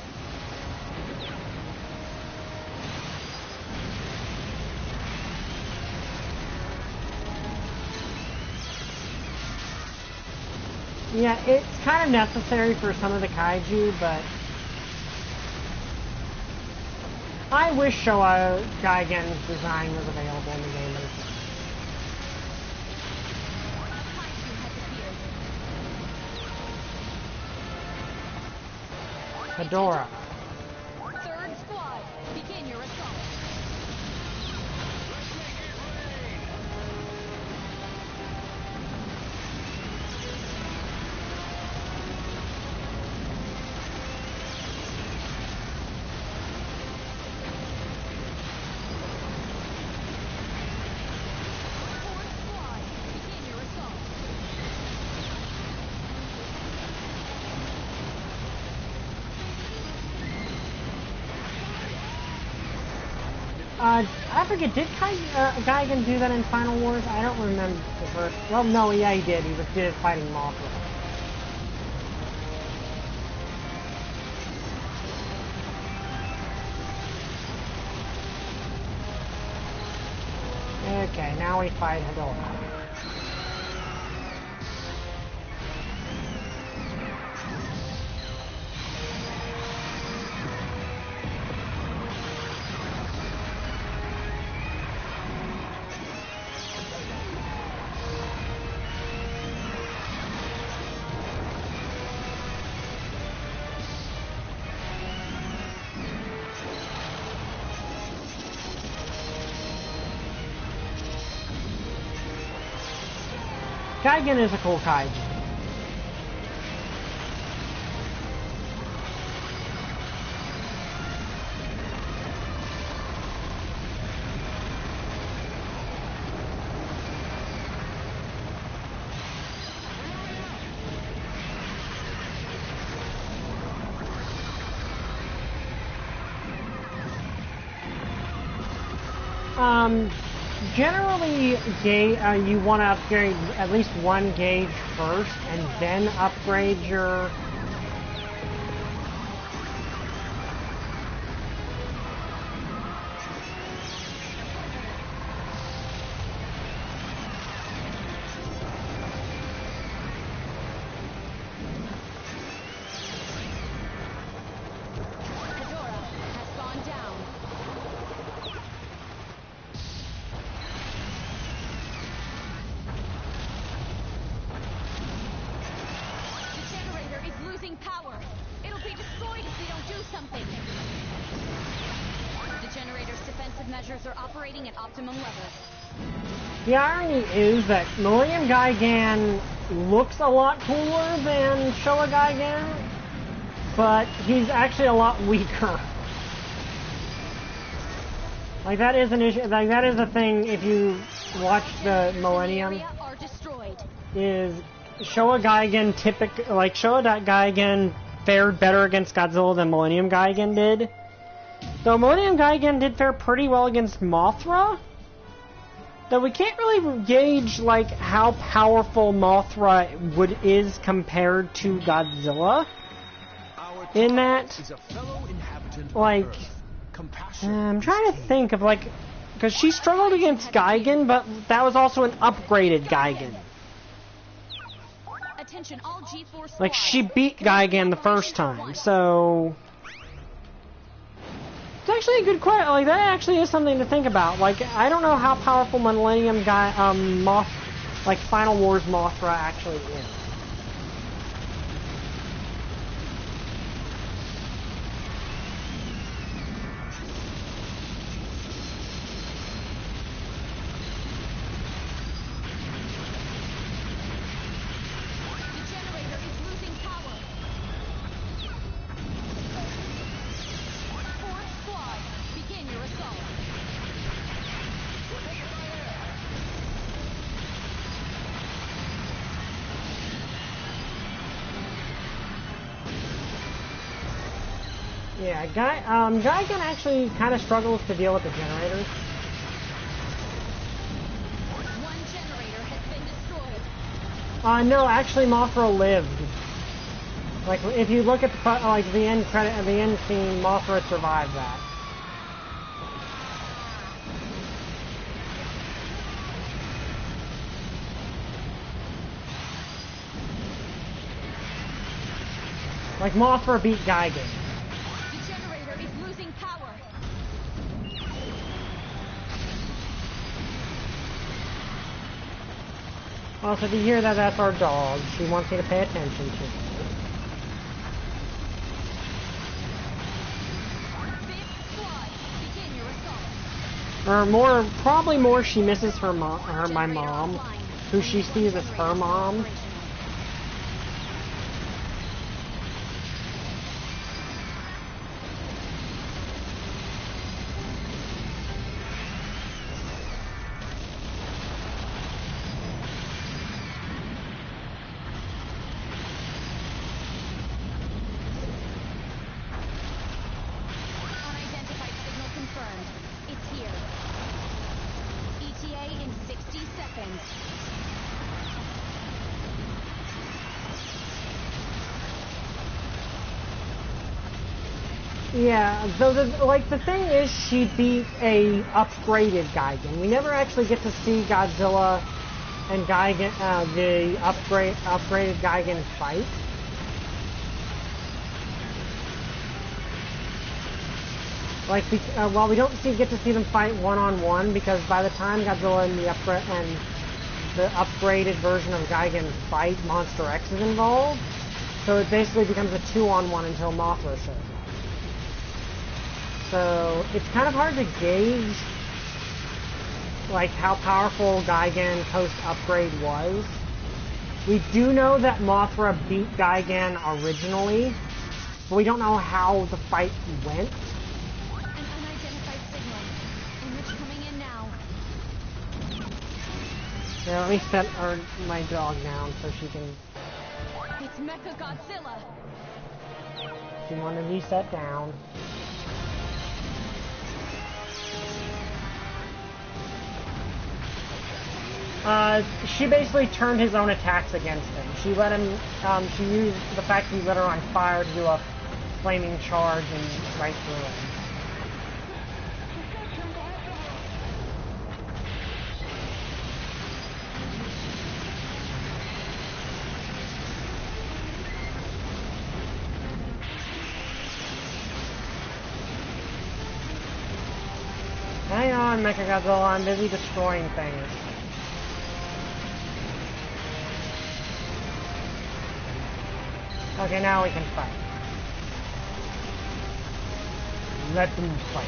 Yeah, it's kind of necessary for some of the kaiju, but I wish Showa Gaigen's design was available in the game. Hedorah. Third squad, begin your assault. I forget, did Gaigen do that in Final Wars? I don't remember the first. Well, no, yeah, he did. He did it fighting Mothra. Okay, now we fight Hedorah. Gaigen is a cool kaiju. Generally, you want to upgrade at least one gauge first, and then upgrade your... The irony is that Millennium Gaigan looks a lot cooler than Showa Gaigan, but he's actually a lot weaker. Like, that is an issue. Like, that is a thing if you watch the Millennium. Is Showa Gaigan Showa Gaigan fared better against Godzilla than Millennium Gaigan did. Though Millennium Gaigan did fare pretty well against Mothra. Though we can't really gauge, like, how powerful Mothra is compared to Godzilla. In that, like, I'm trying to think of, like, because she struggled against Gaigan, but that was also an upgraded Gaigan. Like, she beat Gaigan the first time, so... It's actually a good question. Like, that actually is something to think about. Like, I don't know how powerful Millennium Final Wars Mothra actually is. Yeah, Gaigan actually kind of struggles to deal with the generators. One generator has been destroyed. No, actually Mothra lived. Like, if you look at the end scene, Mothra survived that. Like Mothra beat Gigan. The generator is losing power. Also, if you hear that, that's our dog. She wants you to pay attention to her. Or probably more, she misses her mom, my mom, who she sees as her mom. Unidentified signal confirmed. It's here. ETA in 60 seconds. Yeah, so the thing is, she beat a upgraded Gigan. We never actually get to see Godzilla and Gigan, the upgraded Gigan fight. Like, well, we don't get to see them fight one-on-one, because by the time Godzilla and the upgraded version of Gigan fight, Monster X is involved. So it basically becomes a 2-on-1 until Mothra shows up. So it's kind of hard to gauge, like, how powerful Gigan post-upgrade was. We do know that Mothra beat Gigan originally, but we don't know how the fight went. An unidentified signal. Image coming in now. Yeah, let me set my dog down so she can... It's Mecha Godzilla. She wanted to be set down. She basically turned his own attacks against him. She let him, she used the fact that he lit her on fire to do a flaming charge and right through him. Hang on, Mechagodzilla, I'm busy destroying things. Okay, now we can fight. Let them fight.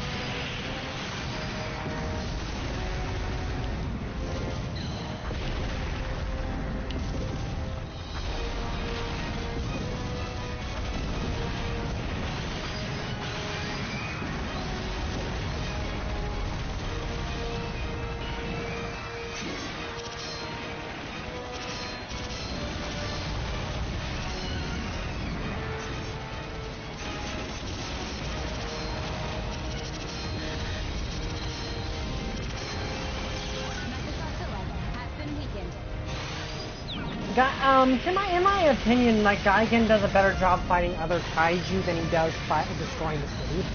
In my opinion, like, Gigan does a better job fighting other kaiju than he does destroying the city.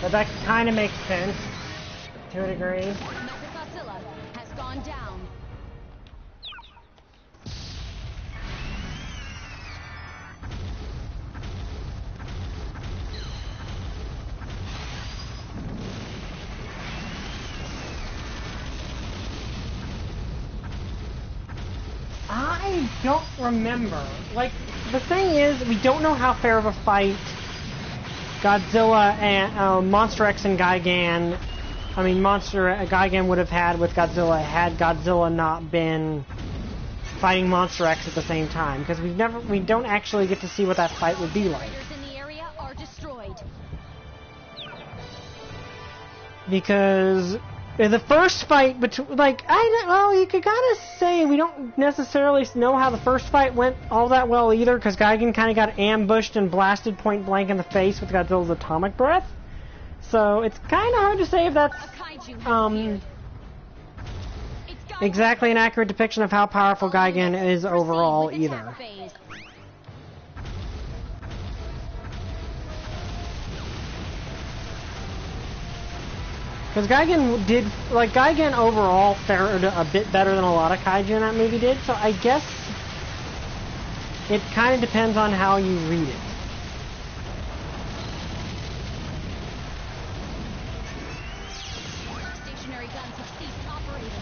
But that kind of makes sense, to a degree. Mechagodzilla has gone down. I don't remember. Like, the thing is, we don't know how fair of a fight Godzilla and Monster X and Gigan, Gigan would have had with Godzilla had Godzilla not been fighting Monster X at the same time, because we don't actually get to see what that fight would be like. In the area are destroyed. Because the first fight between, like, you could kind of say we don't necessarily know how the first fight went all that well either, because Gigan kind of got ambushed and blasted point blank in the face with Godzilla's atomic breath. So it's kind of hard to say if that's exactly an accurate depiction of how powerful Gigan is overall either. Because Gigan overall fared a bit better than a lot of kaiju in that movie did, so I guess It kind of depends on how you read it. Stationary guns have ceased operating.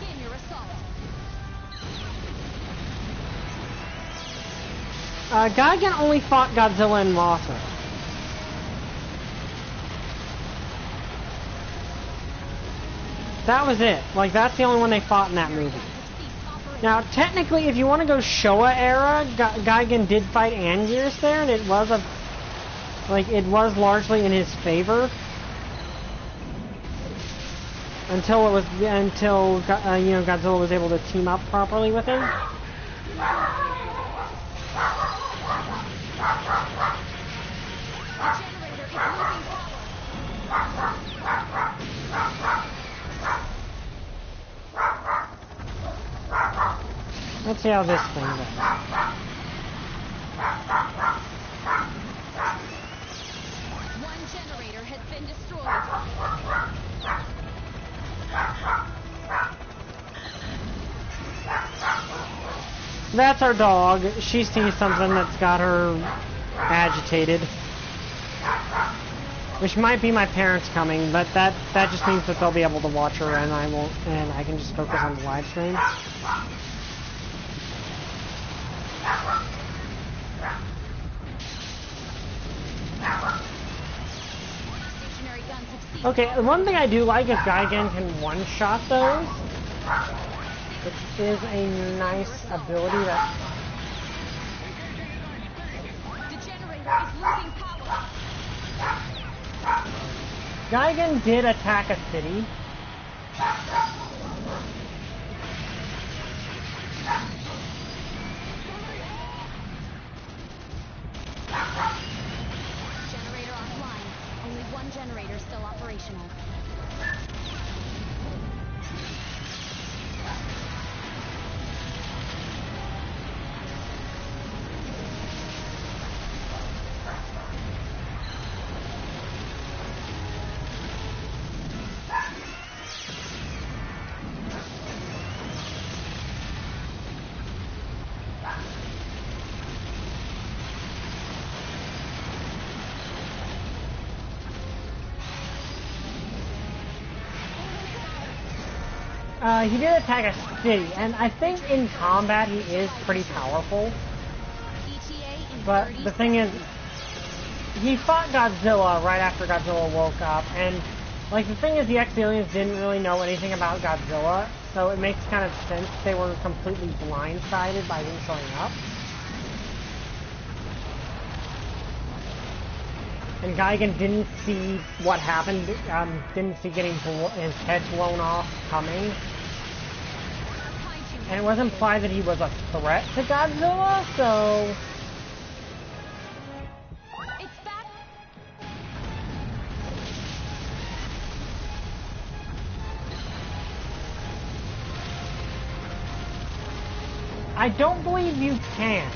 Begin your assault. Gigan only fought Godzilla and Mothra. That was it. Like, that's the only one they fought in that movie. Now, technically, if you want to go Showa era, Gigan did fight Anguirus there, and it was largely in his favor. Until Godzilla was able to team up properly with him. Let's see how this thing goes. One generator has been destroyed. That's our dog. She sees something that's got her agitated. Which might be my parents coming, but that just means that they'll be able to watch her and I can just focus on the live stream. Okay, one thing I do like is Gigan can one-shot those, which is a nice ability that... The generator is losing power. Gigan did attack a city. Generator offline. Only one generator still operational. He did attack a city, and I think in combat he is pretty powerful. But the thing is, he fought Godzilla right after Godzilla woke up, and like the thing is, the X-Aliens didn't really know anything about Godzilla, so it makes kind of sense they were completely blindsided by him showing up. And Gigan didn't see what happened, didn't see getting his head blown off coming. And it was implied that he was a threat to Godzilla, so... It's back. I don't believe you can.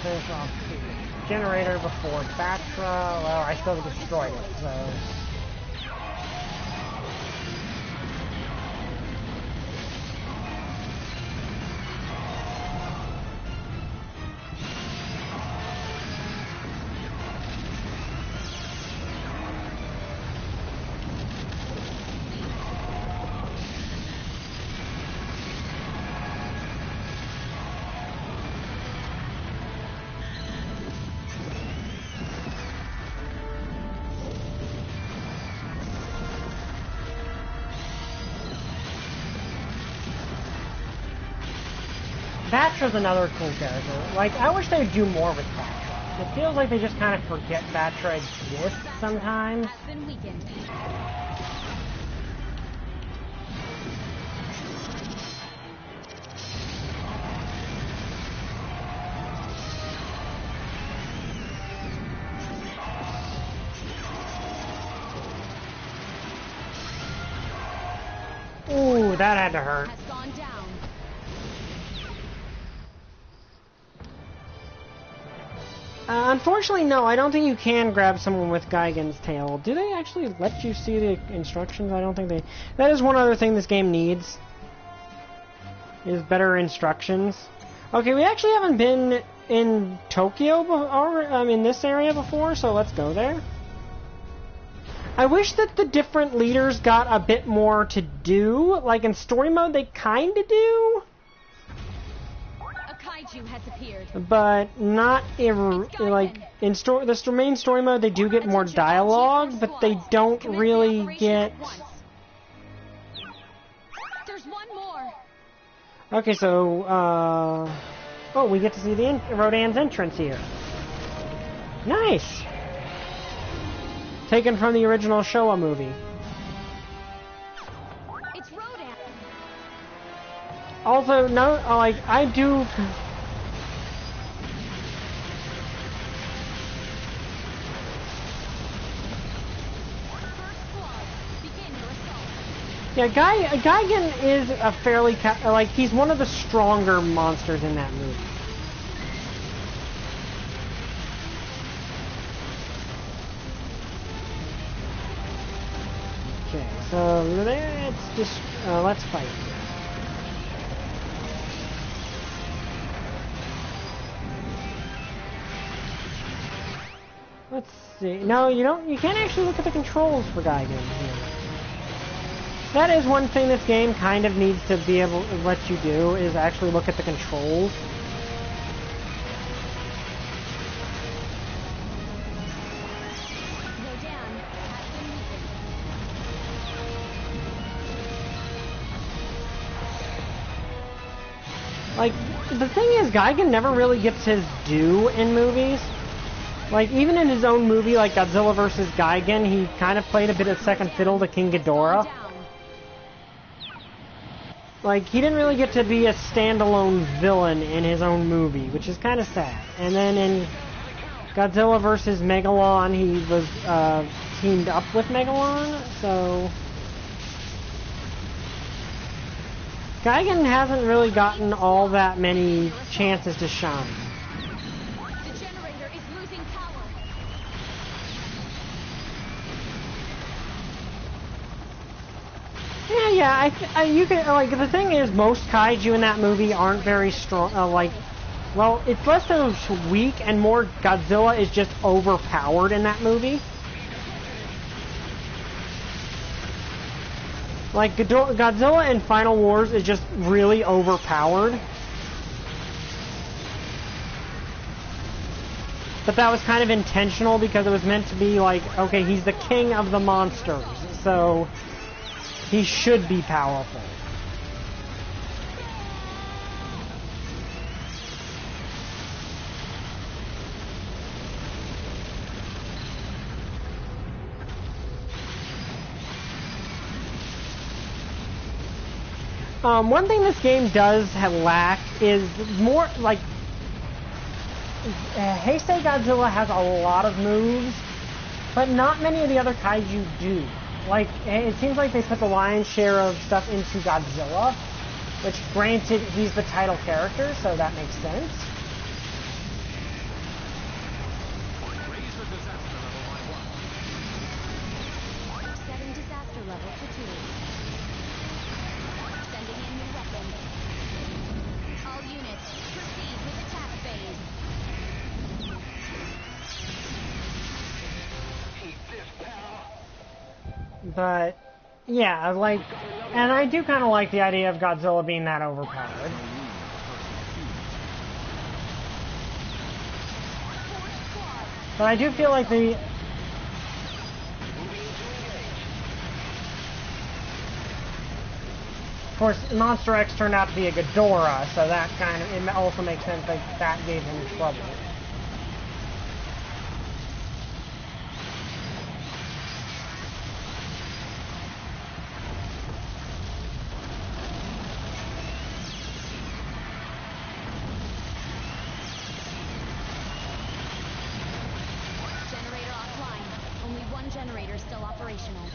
Finish off the generator before Batra. Well, I still destroyed it, so... Batra's another cool character. Like, I wish they would do more with Batra. It feels like they just kind of forget Batra exists sometimes. that had to hurt. Has gone down. Unfortunately, no, I don't think you can grab someone with Gigan's tail. Do they actually let you see the instructions? I don't think they... That is one other thing this game needs. Is better instructions. Okay, we actually haven't been in Tokyo or in this area before, so let's go there. I wish that the different leaders got a bit more to do. Like in story mode, they kind of do. A kaiju has appeared. But not like in the main story mode, they do get more dialogue, but they don't really get. There's one more. Okay, so oh, we get to see the Rodan's entrance here. Nice. Taken from the original Showa movie. It's Rodan. Also, no, like I do. Yeah, Gigan is a fairly like he's one of the stronger monsters in that movie. Okay, so let's just let's fight. Let's see. No, you don't. You can't actually look at the controls for Gigan here. That is one thing this game kind of needs to be able to let you do, is actually look at the controls. Like, the thing is, Gigan never really gets his due in movies. Like, even in his own movie, like Godzilla vs. Gigan, he kind of played a bit of second fiddle to King Ghidorah. Like, he didn't really get to be a standalone villain in his own movie, which is kind of sad. And then in Godzilla vs. Megalon, he was teamed up with Megalon, so... Gigan hasn't really gotten all that many chances to shine. The generator is losing power. Yeah, you can, like, the thing is, most kaiju in that movie aren't very strong, well, it's less than weak, and more Godzilla is just overpowered in that movie. Like, Godzilla in Final Wars is just really overpowered. But that was kind of intentional because it was meant to be like, okay, he's the king of the monsters, so he should be powerful. One thing this game does lack is more, like, Heisei Godzilla has a lot of moves, but not many of the other kaiju do. Like, it seems like they put the lion's share of stuff into Godzilla, which, granted, he's the title character, so that makes sense. Setting disaster level to 2. Sending in new weapons. All units, proceed with attack phase. But, yeah, like, and I do kind of like the idea of Godzilla being that overpowered. But I do feel like the... Of course, Monster X turned out to be a Ghidorah, so that kind of, it also makes sense that that gave him trouble. Generator offline. Only one generator still operational.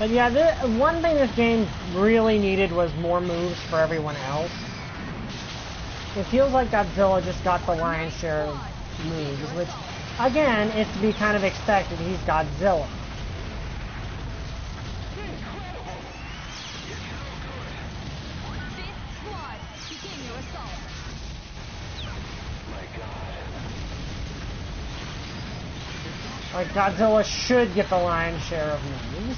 But yeah, one thing this game really needed was more moves for everyone else. It feels like Godzilla just got the lion's share of moves, which, again, is to be kind of expected. He's Godzilla. Like, Godzilla should get the lion's share of moves.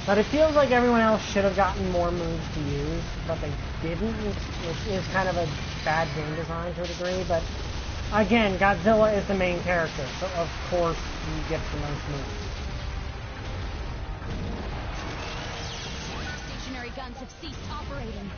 But it feels like everyone else should have gotten more moves to use, but they didn't, which is kind of a bad game design to a degree, but again, Godzilla is the main character, so of course he gets the most moves. Stationary guns have ceased operating.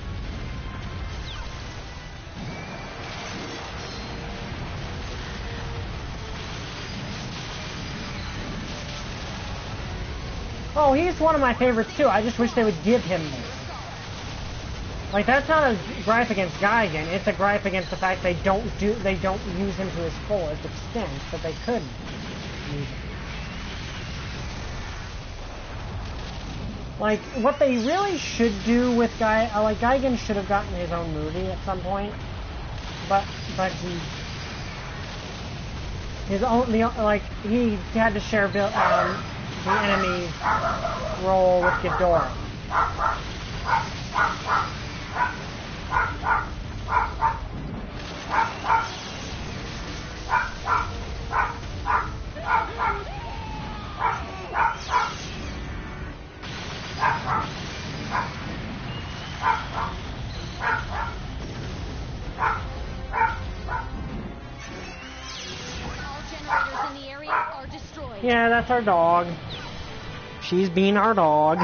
Oh, he's one of my favorites too. I just wish they would give him more. Like, that's not a gripe against Gigan, it's a gripe against the fact they don't use him to his fullest extent, but they couldn't use him. Like, what they really should do with Gigan should have gotten his own movie at some point, but he had to share the enemy role with Ghidorah. Yeah, that's our dog. She's being our dog.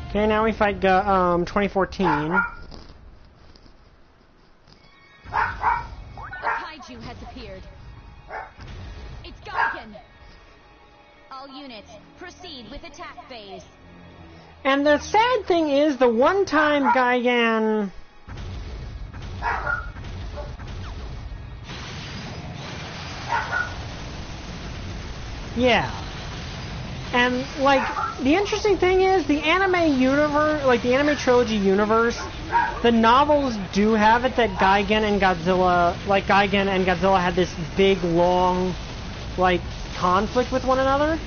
Okay, now we fight 2014. A kaiju has appeared. It's Gigan. All units, proceed with attack phase. And the sad thing is, the one time Gigan... Yeah. And, like, the interesting thing is, the anime universe, like, the anime trilogy universe, the novels do have it that Gigan and Godzilla had this big, long, like, conflict with one another.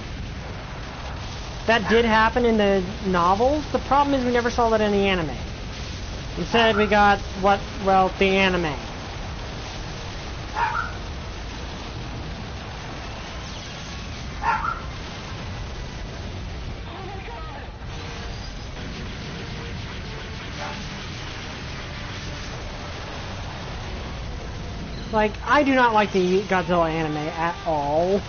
That did happen in the novels. The problem is we never saw that in the anime. Instead, we got, the anime. Like, I do not like the Godzilla anime at all.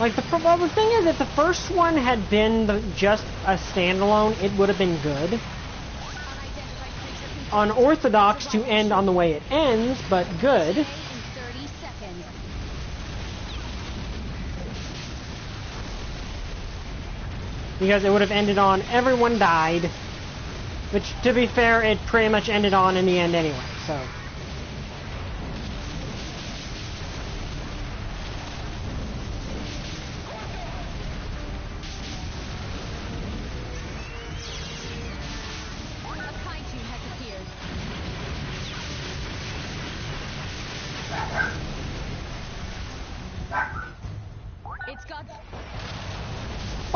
Like, the thing is, if the first one had been just a standalone, it would have been good. Unorthodox to end on the way it ends, but good. Because it would have ended on everyone died. Which, to be fair, it pretty much ended on in the end anyway, so...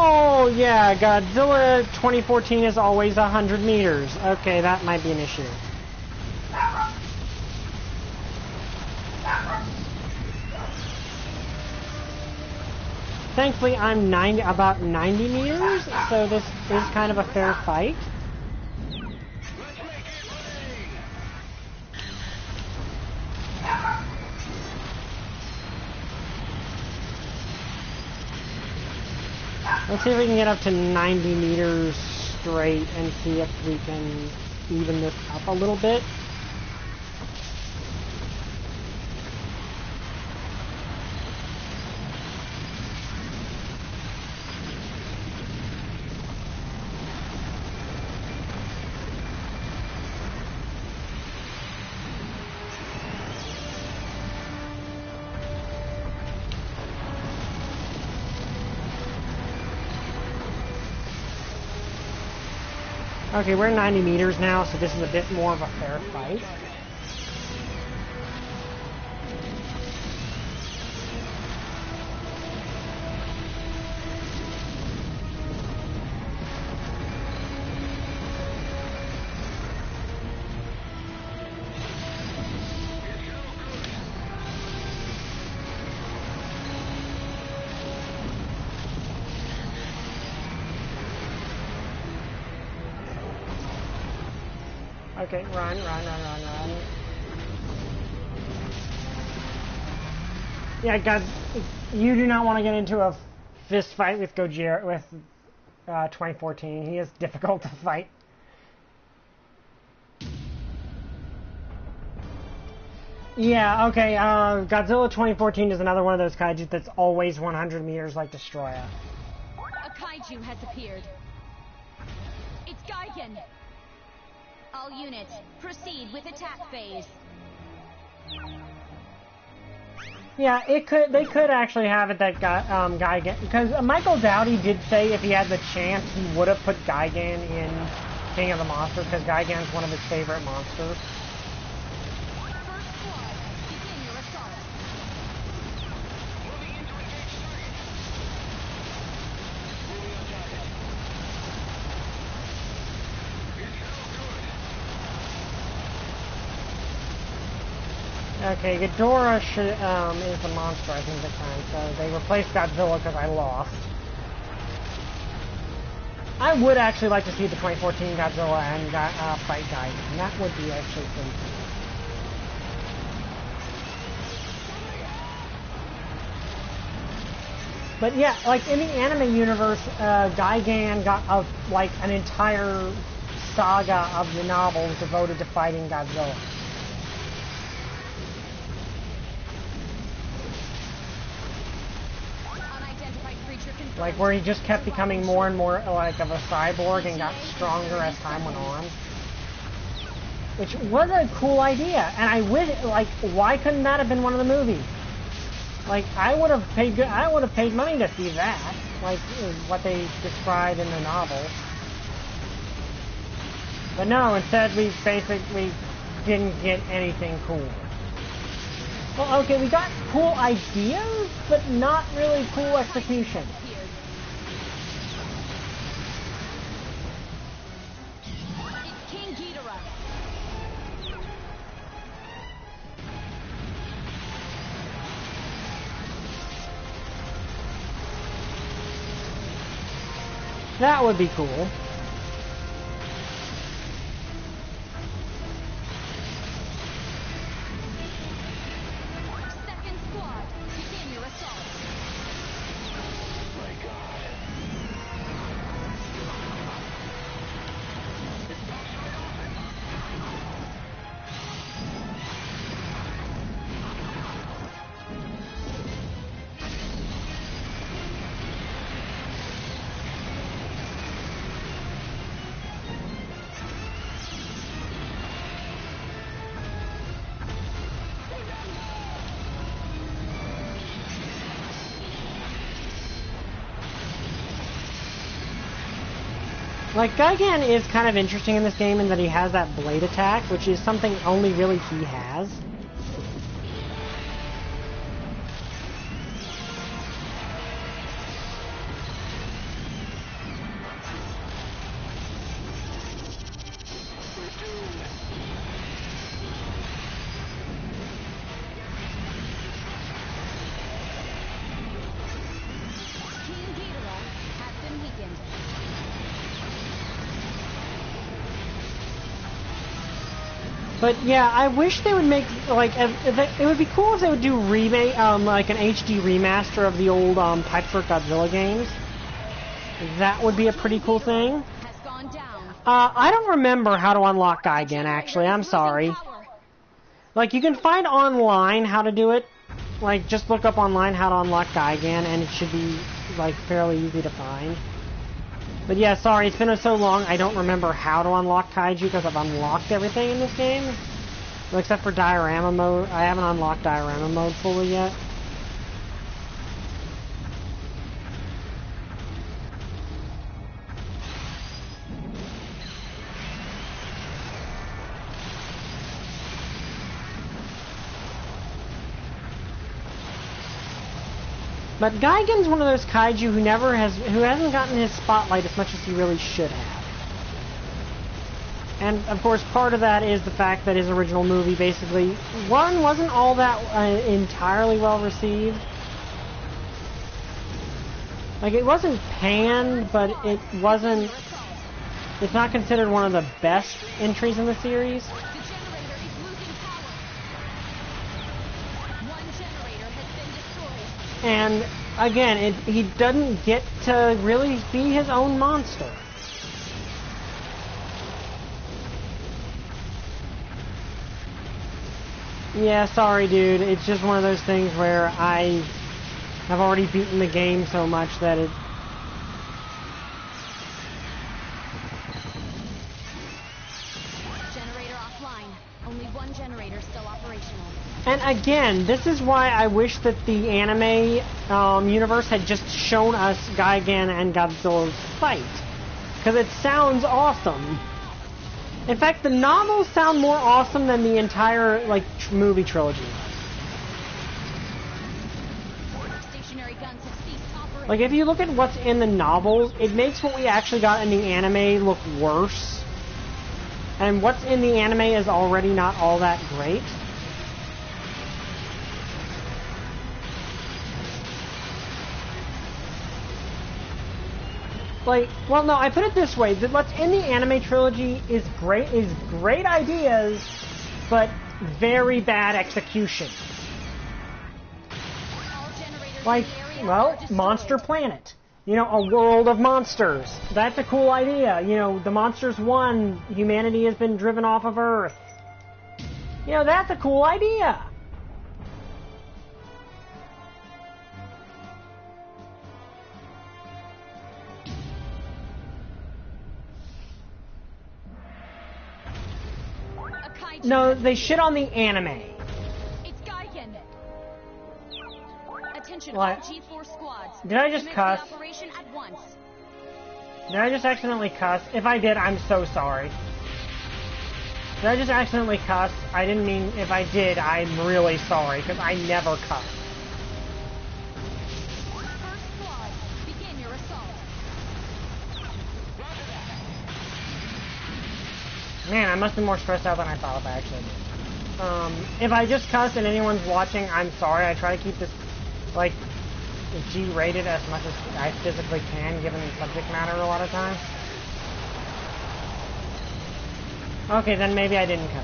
Oh yeah, Godzilla 2014 is always 100 meters. Okay, that might be an issue. Thankfully, I'm about 90 meters, so this is kind of a fair fight. Let's see if we can get up to 90 meters straight and see if we can even this up a little bit. Okay, we're 90 meters now, so this is a bit more of a fair fight. Okay, run. Yeah, God, you do not want to get into a fist fight with Gojira, with 2014. He is difficult to fight. Yeah, okay, Godzilla 2014 is another one of those kaiju that's always 100 meters like Destroya. A kaiju has appeared. It's Gigan. All units, proceed with attack phase. Yeah, they could actually have it that Gigan, because Michael Dowdy did say if he had the chance he would have put Gigan in King of the Monsters, because Gigan's one of his favorite monsters. First squad, begin your assault. Moving into engaged target. Moving on target. Okay, Ghidorah is the monster, I think, this time, so they replaced Godzilla because I lost. I would actually like to see the 2014 Godzilla and fight Gigan. That would be actually pretty cool. But yeah, like in the anime universe, Gigan got like an entire saga of the novels devoted to fighting Godzilla. Like where he just kept becoming more and more like of a cyborg and got stronger as time went on. Which was a cool idea, and I wish, like, why couldn't that have been one of the movies? Like, I would have paid money to see that, like what they described in the novel. But no, instead we basically didn't get anything cool. Well, okay, we got cool ideas, but not really cool execution. It's King Ghidorah. That would be cool. Second squad, begin your assault. My God. Like, Gigan is kind of interesting in this game in that he has that blade attack, which is something only really he has. King Ghidorah has been weakened. But yeah, I wish they would make, like, it would be cool if they would do remake, like an HD remaster of the old Pitchfork Godzilla games. That would be a pretty cool thing. Has gone down. I don't remember how to unlock Gigan, actually. I'm sorry. Like, you can find online how to do it. Like, just look up online how to unlock Gigan, and it should be, like, fairly easy to find. But yeah, sorry, it's been so long, I don't remember how to unlock Kaiju, because I've unlocked everything in this game. Well, except for Diorama mode. I haven't unlocked Diorama mode fully yet. But Gigan's one of those kaiju who hasn't gotten his spotlight as much as he really should have. And of course, part of that is the fact that his original movie basically, one, wasn't all that entirely well received. Like, it wasn't panned, but it wasn't. It's not considered one of the best entries in the series. And again, he doesn't get to really be his own monster. Yeah, sorry dude, it's just one of those things where I have already beaten the game so much that it... Generator offline. Only one generator still operational. And again, this is why I wish that the anime universe had just shown us Gigan and Godzilla's fight. Because it sounds awesome. In fact, the novels sound more awesome than the entire, like, movie trilogy. Stationary guns have ceased operating. Like, if you look at what's in the novels, it makes what we actually got in the anime look worse. And what's in the anime is already not all that great. Like, well, no, I put it this way: that what's in the anime trilogy is great ideas, but very bad execution. Like, well, Monster Planet. You know, a world of monsters. That's a cool idea. You know, the monsters won. Humanity has been driven off of Earth. You know, that's a cool idea. No, they shit on the anime. It's Gigan. Attention, What? all G4 squads. Did I just Commence cuss? the operation at once. Did I just accidentally cuss? If I did, I'm so sorry. Did I just accidentally cuss? I didn't mean, if I did, I'm really sorry, because I never cuss. First squad, begin your assault. Man, I must be more stressed out than I thought I actually did. If I just cuss and anyone's watching, I'm sorry. I try to keep this, like, G-rated as much as I physically can, given the subject matter a lot of times. Okay, then maybe I didn't cuss.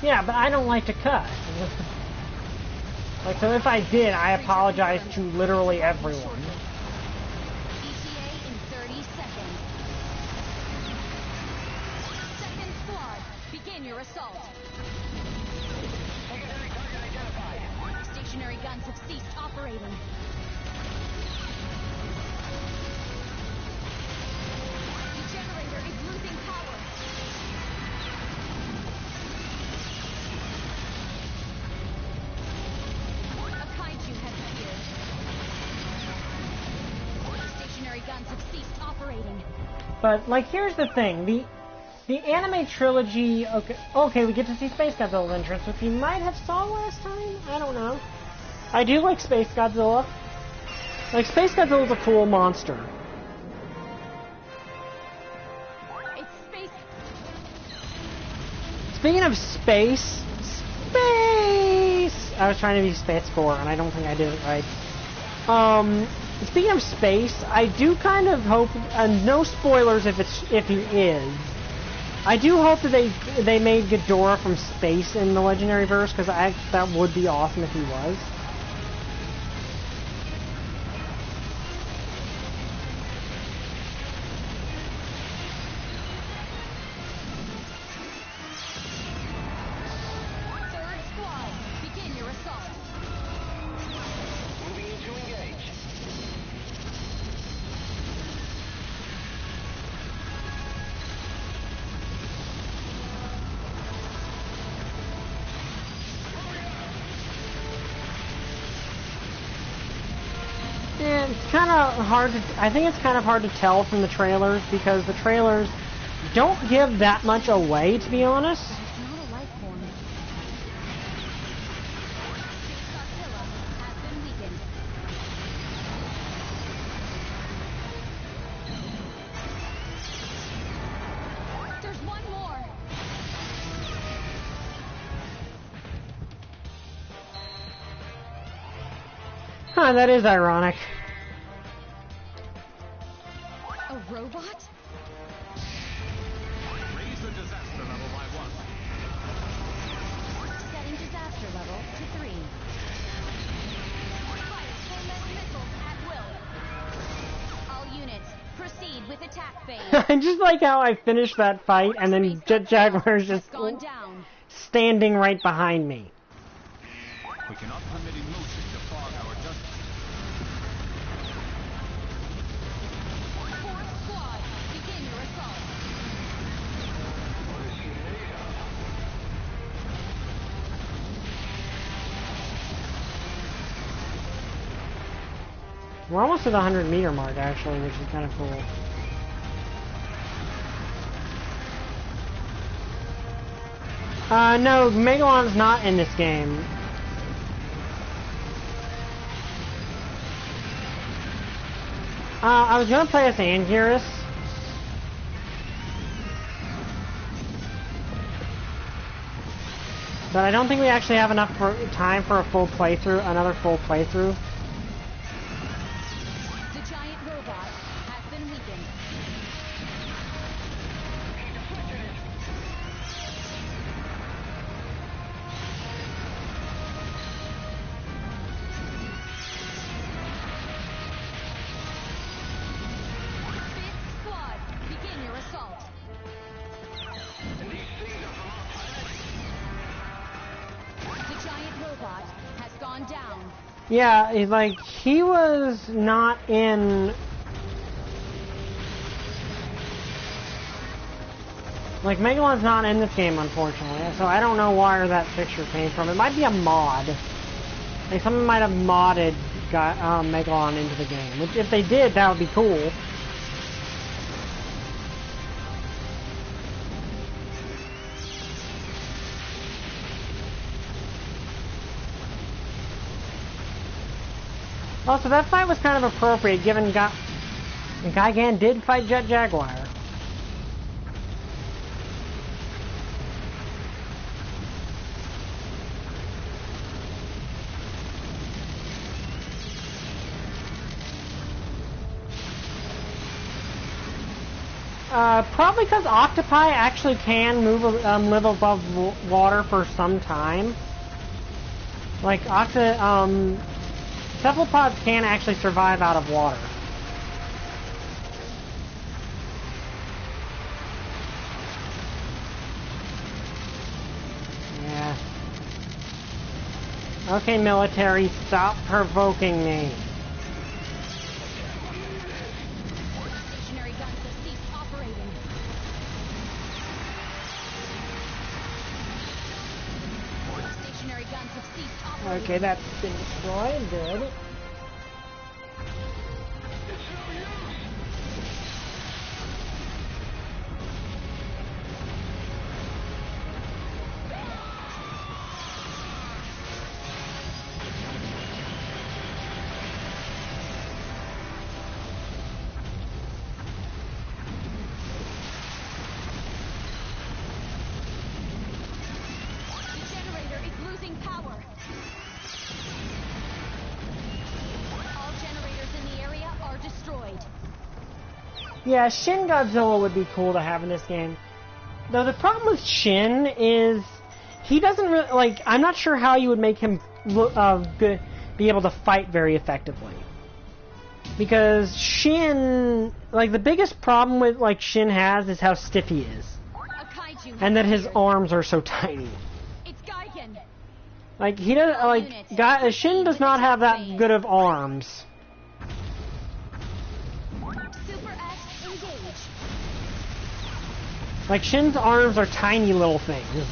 Yeah, but I don't like to cuss. Like, so if I did, I apologize to literally everyone. ETA in 30 seconds. Second squad, begin your assault. Stationary guns have ceased operating. The generator is losing power. A kaiju has appeared. Stationary guns have ceased operating. But, like, here's the thing. The anime trilogy... Okay, we get to see Space Godzilla's entrance, which we might have saw last time? I don't know. I do like Space Godzilla. Like, Space Godzilla's a cool monster. It's space. Speaking of space... I was trying to be Space 4, and I don't think I did it right. Speaking of space, I do kind of hope, no spoilers if he is. I do hope that they made Ghidorah from space in the Legendary verse, because that would be awesome if he was. Third squad, begin your assault. Moving into engage. Yeah, it's kind of hard to. I think it's kind of hard to tell from the trailers because the trailers don't give that much away, to be honest. It's not a life form. Godzilla has been weakened. There's one more. Huh, that is ironic. A robot? Raise the disaster level by 1. Setting disaster level to 3. Fire torment missiles at will. All units, proceed with attack phase. I just like how I finished that fight and then Jet Jaguar's just Gone down. standing right behind me. We cannot permit emotion to fog our judgment. Fourth squad, begin your assault. We're almost to the 100-meter mark, actually, which is kind of cool. No, Megalon's not in this game. I was gonna play as Anguirus. But I don't think we actually have enough time for a full playthrough, another full playthrough. The giant robot has been weakened. Fifth squad, begin your assault. And these things are from our planet. The giant robot has gone down. Yeah, he's like, he was not in... Like, Megalon's not in this game, unfortunately, so I don't know where that picture came from. It might be a mod. Like, someone might have modded Megalon into the game, which, if they did, that would be cool. Also, that fight was kind of appropriate, given Gigan did fight Jet Jaguar. Probably because octopi actually can live above water for some time. Like, cephalopods can actually survive out of water. Yeah. Okay, military, stop provoking me. Stationary guns have ceased operating. Stationary guns have ceased operating. Okay, that's been destroyed. Good. It's no use. The generator is losing power. Yeah, Shin Godzilla would be cool to have in this game. Though the problem with Shin is he doesn't really, like, I'm not sure how you would make him look, be able to fight very effectively. Because Shin, like, the biggest problem with, like, Shin has is how stiff he is. A kaiju And that his has arms are so tiny. It's Gigan. Like, he does, like, Shin does not have that good of arms. Super X engage. Like, Shin's arms are tiny little things.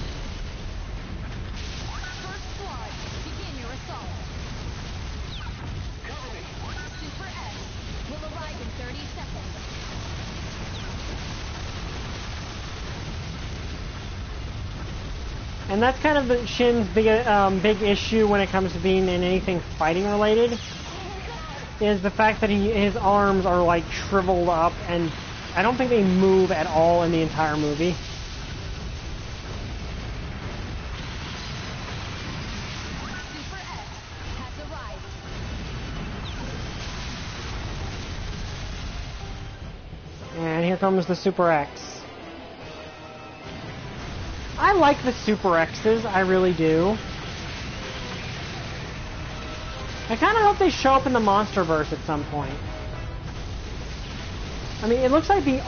First squad, begin your assault. Cover me. Super X will arrive in 30 seconds. And that's kind of the Shin's big issue when it comes to being in anything fighting related, is the fact that his arms are like shriveled up, and I don't think they move at all in the entire movie. Super X has arrived. And here comes the Super X. I like the Super X's, I really do. I kind of hope they show up in the Monsterverse at some point. I mean, it looks like the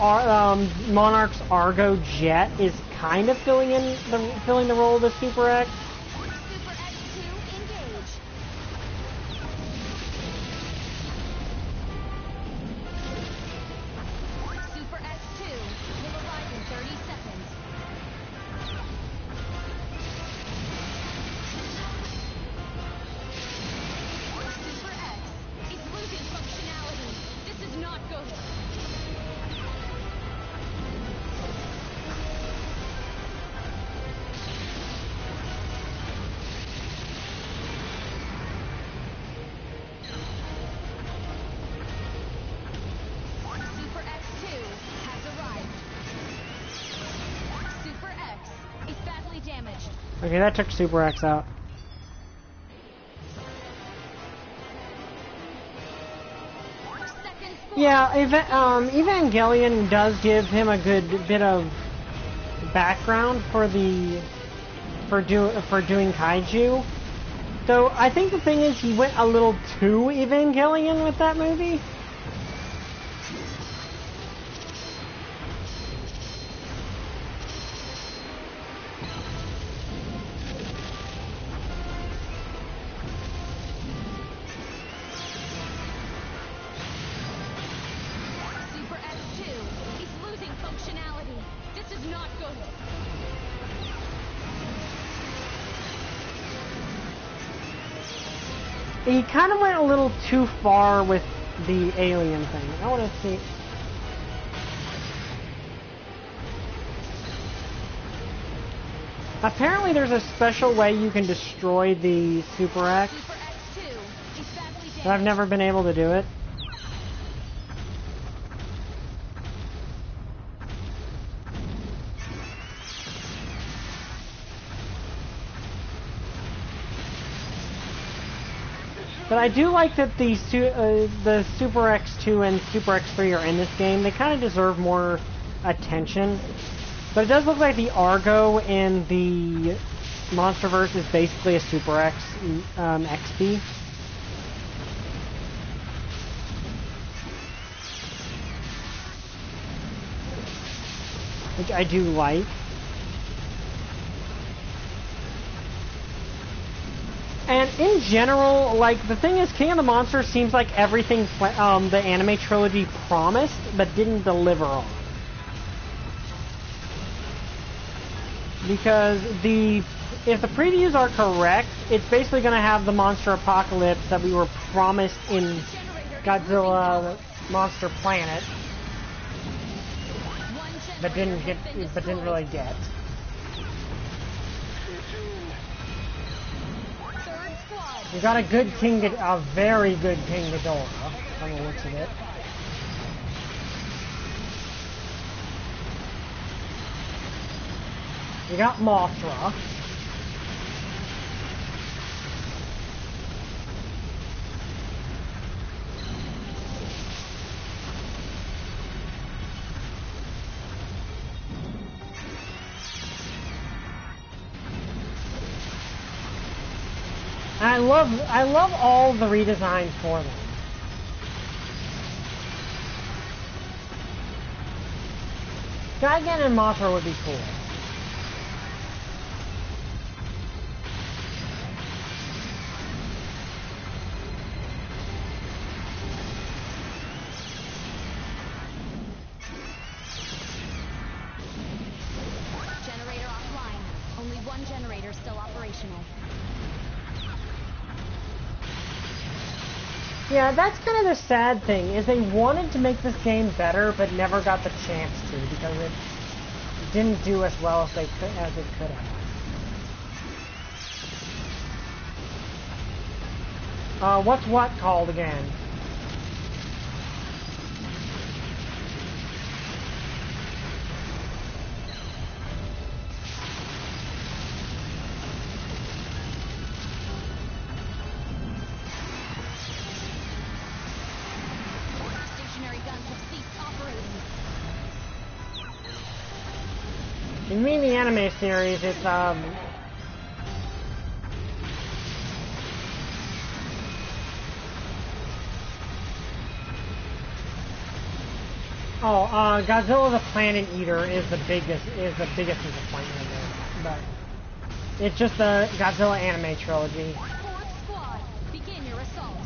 Monarch's Argo jet is kind of filling the role of the Super X. Super X2 engage. Super X2 will arrive in 30 seconds. Super X is losing functionality. This is not good. Super X2 has arrived. Super X is badly damaged. Okay, that took Super X out. Second squad. Yeah, Evangelion does give him a good bit of background for doing kaiju. Though I think the thing is he went a little too Evangelion with that movie. Super X2 is losing functionality. This is not good. He kind of went a little too far with the alien thing. I want to see. Apparently there's a special way you can destroy the Super X, Super X2 is badly damaged. but I've never been able to do it. But I do like that the Super X2 and Super X3 are in this game. They kind of deserve more attention. But it does look like the Argo in the Monsterverse is basically a Super X XP. Which I do like. And in general, like, the thing is, King of the Monsters seems like everything the anime trilogy promised, but didn't deliver on. Because if the previews are correct, it's basically going to have the monster apocalypse that we were promised in Godzilla Monster Planet, but didn't really get. Third squad. We got a very good King Ghidorah, from the looks of it. We got Mothra. And I love all the redesigns for them. Gigan and Mothra would be cool. Generator offline. Only one generator still operational. Yeah, that's kind of the sad thing, is they wanted to make this game better, but never got the chance to, because it didn't do as well as it could have. What's what called again? You mean the anime series, it's, Godzilla the Planet Eater is the biggest disappointment of it, but it's just the Godzilla anime trilogy. Fourth squad, begin your assault.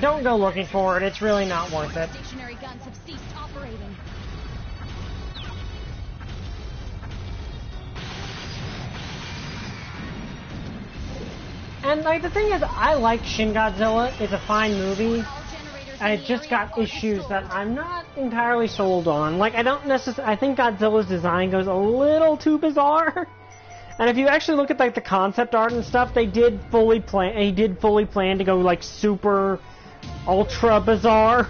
Don't go looking for it, it's really not worth it. Stationary guns have ceased operating. And, like, the thing is, I like Shin Godzilla. It's a fine movie. And it just got issues that I'm not entirely sold on. Like, I think Godzilla's design goes a little too bizarre. And if you actually look at, like, the concept art and stuff, he did fully plan to go, like, super, ultra bizarre.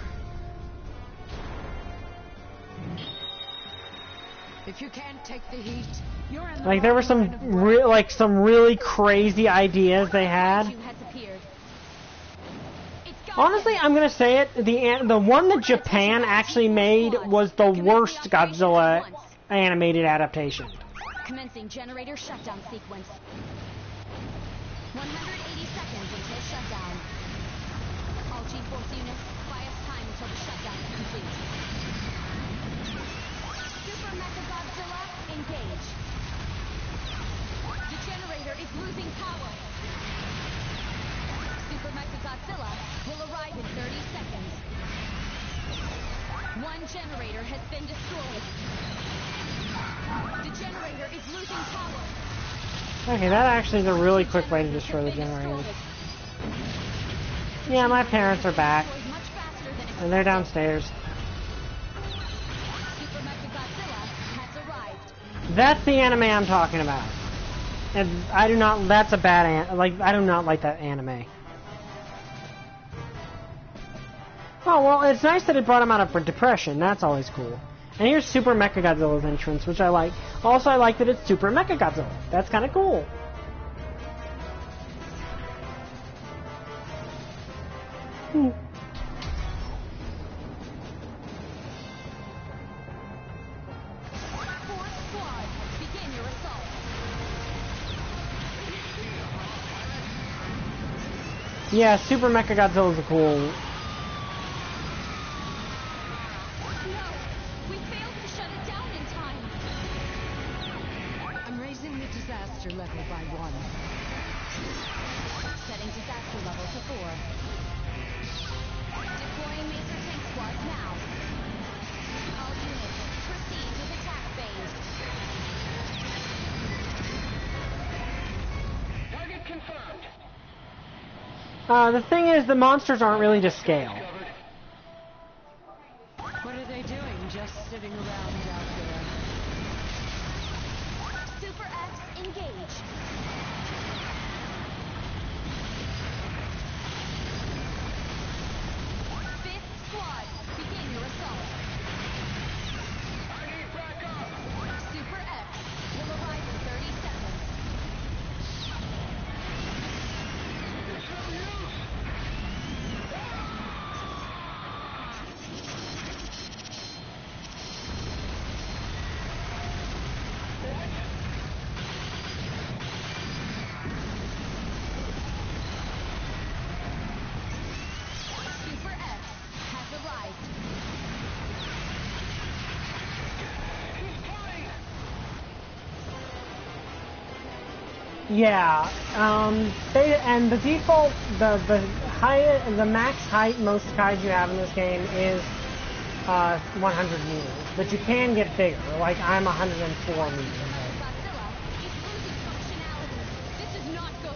If you can't take the heat, you're in the Like, there were some really crazy ideas they had. Honestly, I'm gonna say it, the one that Japan actually made was the worst Godzilla animated adaptation. Commencing generator shutdown sequence. 180 seconds until shutdown. All G-Force units, buy us time until the shutdown is complete. Super Mecha Godzilla, engage. The generator is losing power. Super Mecha Godzilla will arrive in 30 seconds. One generator has been destroyed. The generator is losing power. Okay, that actually is a really quick way to destroy the generator. Yeah, my parents are back. And they're downstairs. Super Mecha Godzilla has arrived. That's the anime I'm talking about. And I do not, that's a bad, I do not like that anime. Oh, well, it's nice that it brought him out of depression. That's always cool. And here's Super Mecha Godzilla's entrance, which I like. Also, I like that it's Super Mecha Godzilla. That's kind of cool. Fourth squad, begin your assault. Yeah, Super Mecha Godzilla's a cool... level by 1. Setting disaster level to 4. Deploying major tank squad now. All units, proceed with attack phase. Target confirmed. The thing is, the monsters aren't really to scale. What are they doing just sitting around out there? Super X, engage. Fifth squad, begin your assault. I need backup. Super X will arrive in 30 seconds. It's no use. Yeah, and the default, the max height most kaiju have in this game is 100 meters, but you can get bigger. Like I'm 104 meters. Godzilla is losing functionality. This is not good.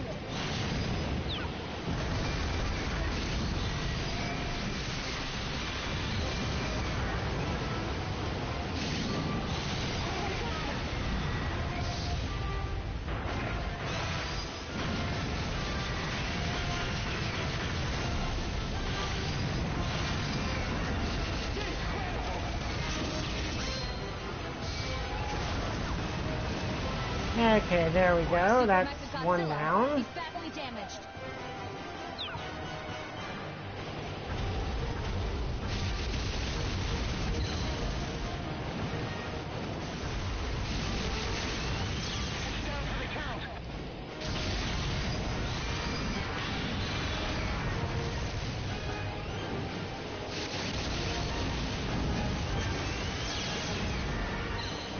Okay, there we go. That's Mechagodzilla one down. is badly damaged. Down for the count.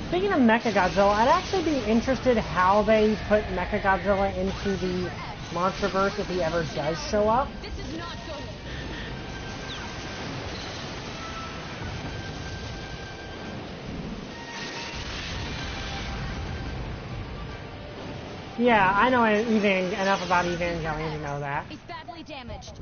Speaking of Mechagodzilla, I'd actually be interested how they put Mechagodzilla into the Monsterverse if he ever does show up. This is not good. Yeah, I know enough about Evangelion to know that. He's badly damaged.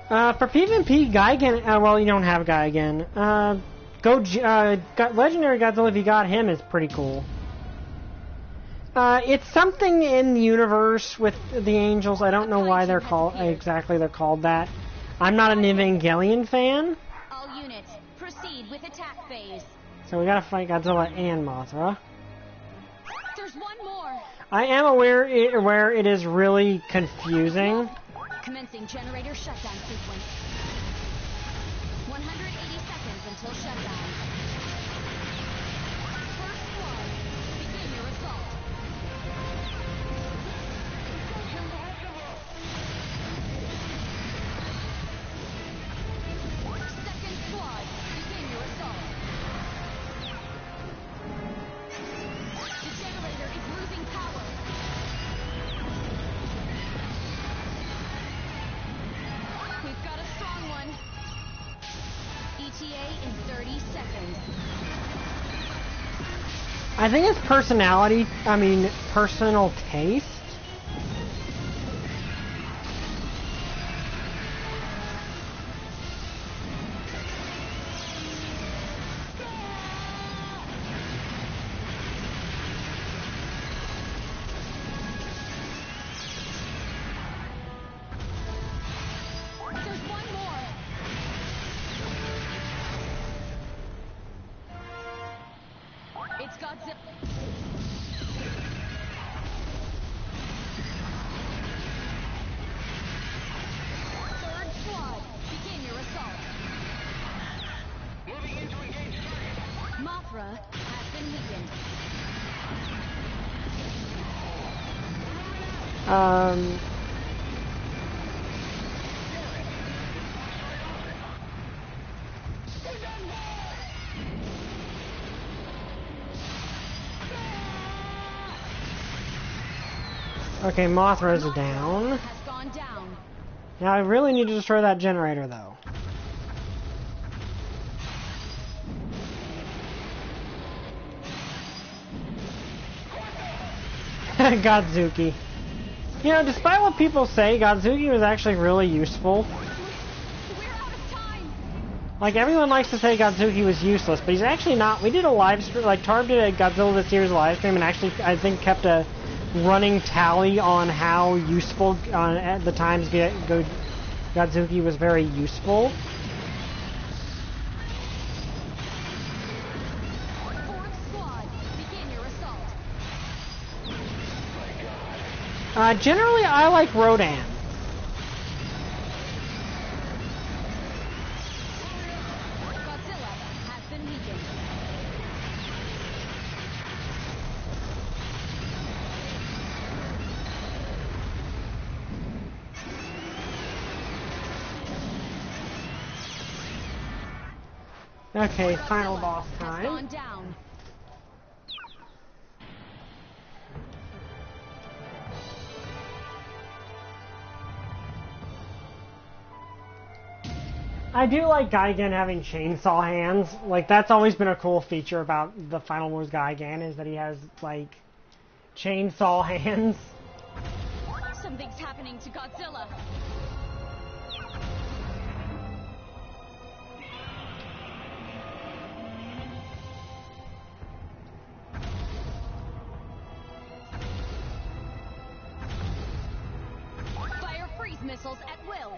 For PvP, Gigan, well, you don't have Gigan. Legendary Godzilla, if you got him, is pretty cool. It's something in the universe with the angels. I don't know why they're called that. I'm not an Evangelion fan, All units, proceed with attack phase. so we gotta fight Godzilla and Mothra. There's one more. I am aware where it is really confusing. Commencing generator shutdown sequence. 180 seconds until shutdown. First blood. Begin your assault. Second squad. Begin your assault. The generator is losing power. We've got a strong one. ETA in 30 seconds. I think it's personal taste. There's one more. It's Godzilla. Third squad, begin your assault. Moving in to engage target. Mothra has been weakened. Okay, Mothra's down. Has gone down. Now I really need to destroy that generator, though. Godzuki. You know, despite what people say, Godzuki was actually really useful. We're out of time. Like, everyone likes to say Godzuki was useless, but he's actually not. We did a live stream, like, Tarb did a Godzilla the Series live stream and actually, I think, kept a running tally on how useful, at the times, Godzuki was very useful. Fourth squad, begin your assault. Generally, I like Rodan. Godzilla has been weakened. Okay, final Godzilla boss has time. gone down. I do like Gigan having chainsaw hands. Like, that's always been a cool feature about the Final Wars Gigan, is that he has, like, chainsaw hands. Something's happening to Godzilla. Fire freeze missiles at will.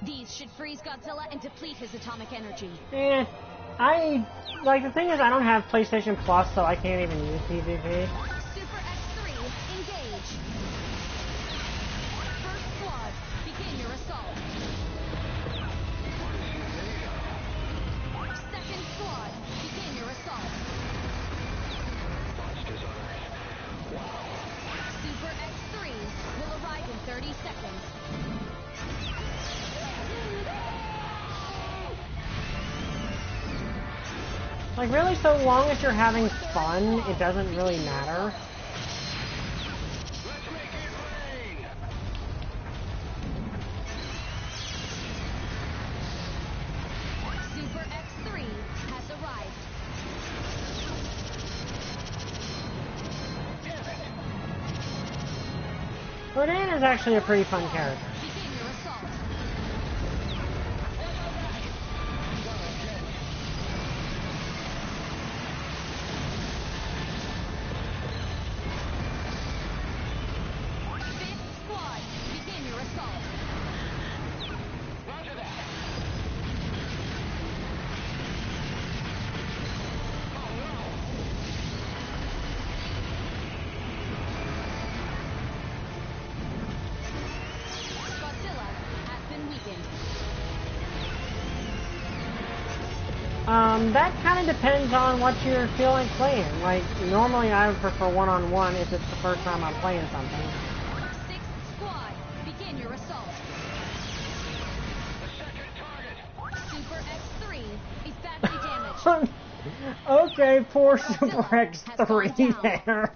These should freeze Godzilla and deplete his atomic energy. The thing is, I don't have PlayStation Plus, so I can't even use PvP. Super X3, engage. First squad, begin your assault. Second squad, begin your assault. Super X3 will arrive in 30 seconds. Like, really, so long as you're having fun, it doesn't really matter. Let's make it rain! Super X3 has arrived. Rodan is actually a pretty fun character. Begin your assault. Fifth squad, begin your assault. Roger that! Godzilla has been weakened. That kind of depends on what you're feeling playing. Like, normally I would prefer one-on-one if it's the first time I'm playing something. Sixth squad, begin your assault. The second target! Super X3 is badly damaged. Okay, poor Super Godzilla has X3 gone down. there.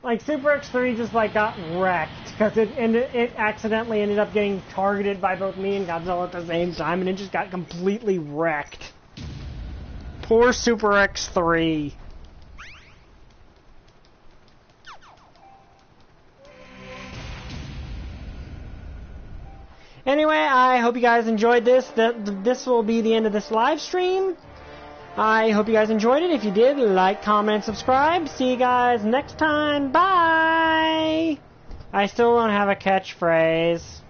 Like, Super X3 just, like, got wrecked, because it accidentally ended up getting targeted by both me and Godzilla at the same time, and it just got completely wrecked. Poor Super X3. Anyway, I hope you guys enjoyed this. This will be the end of this live stream. I hope you guys enjoyed it. If you did, like, comment, subscribe. See you guys next time. Bye! I still don't have a catchphrase.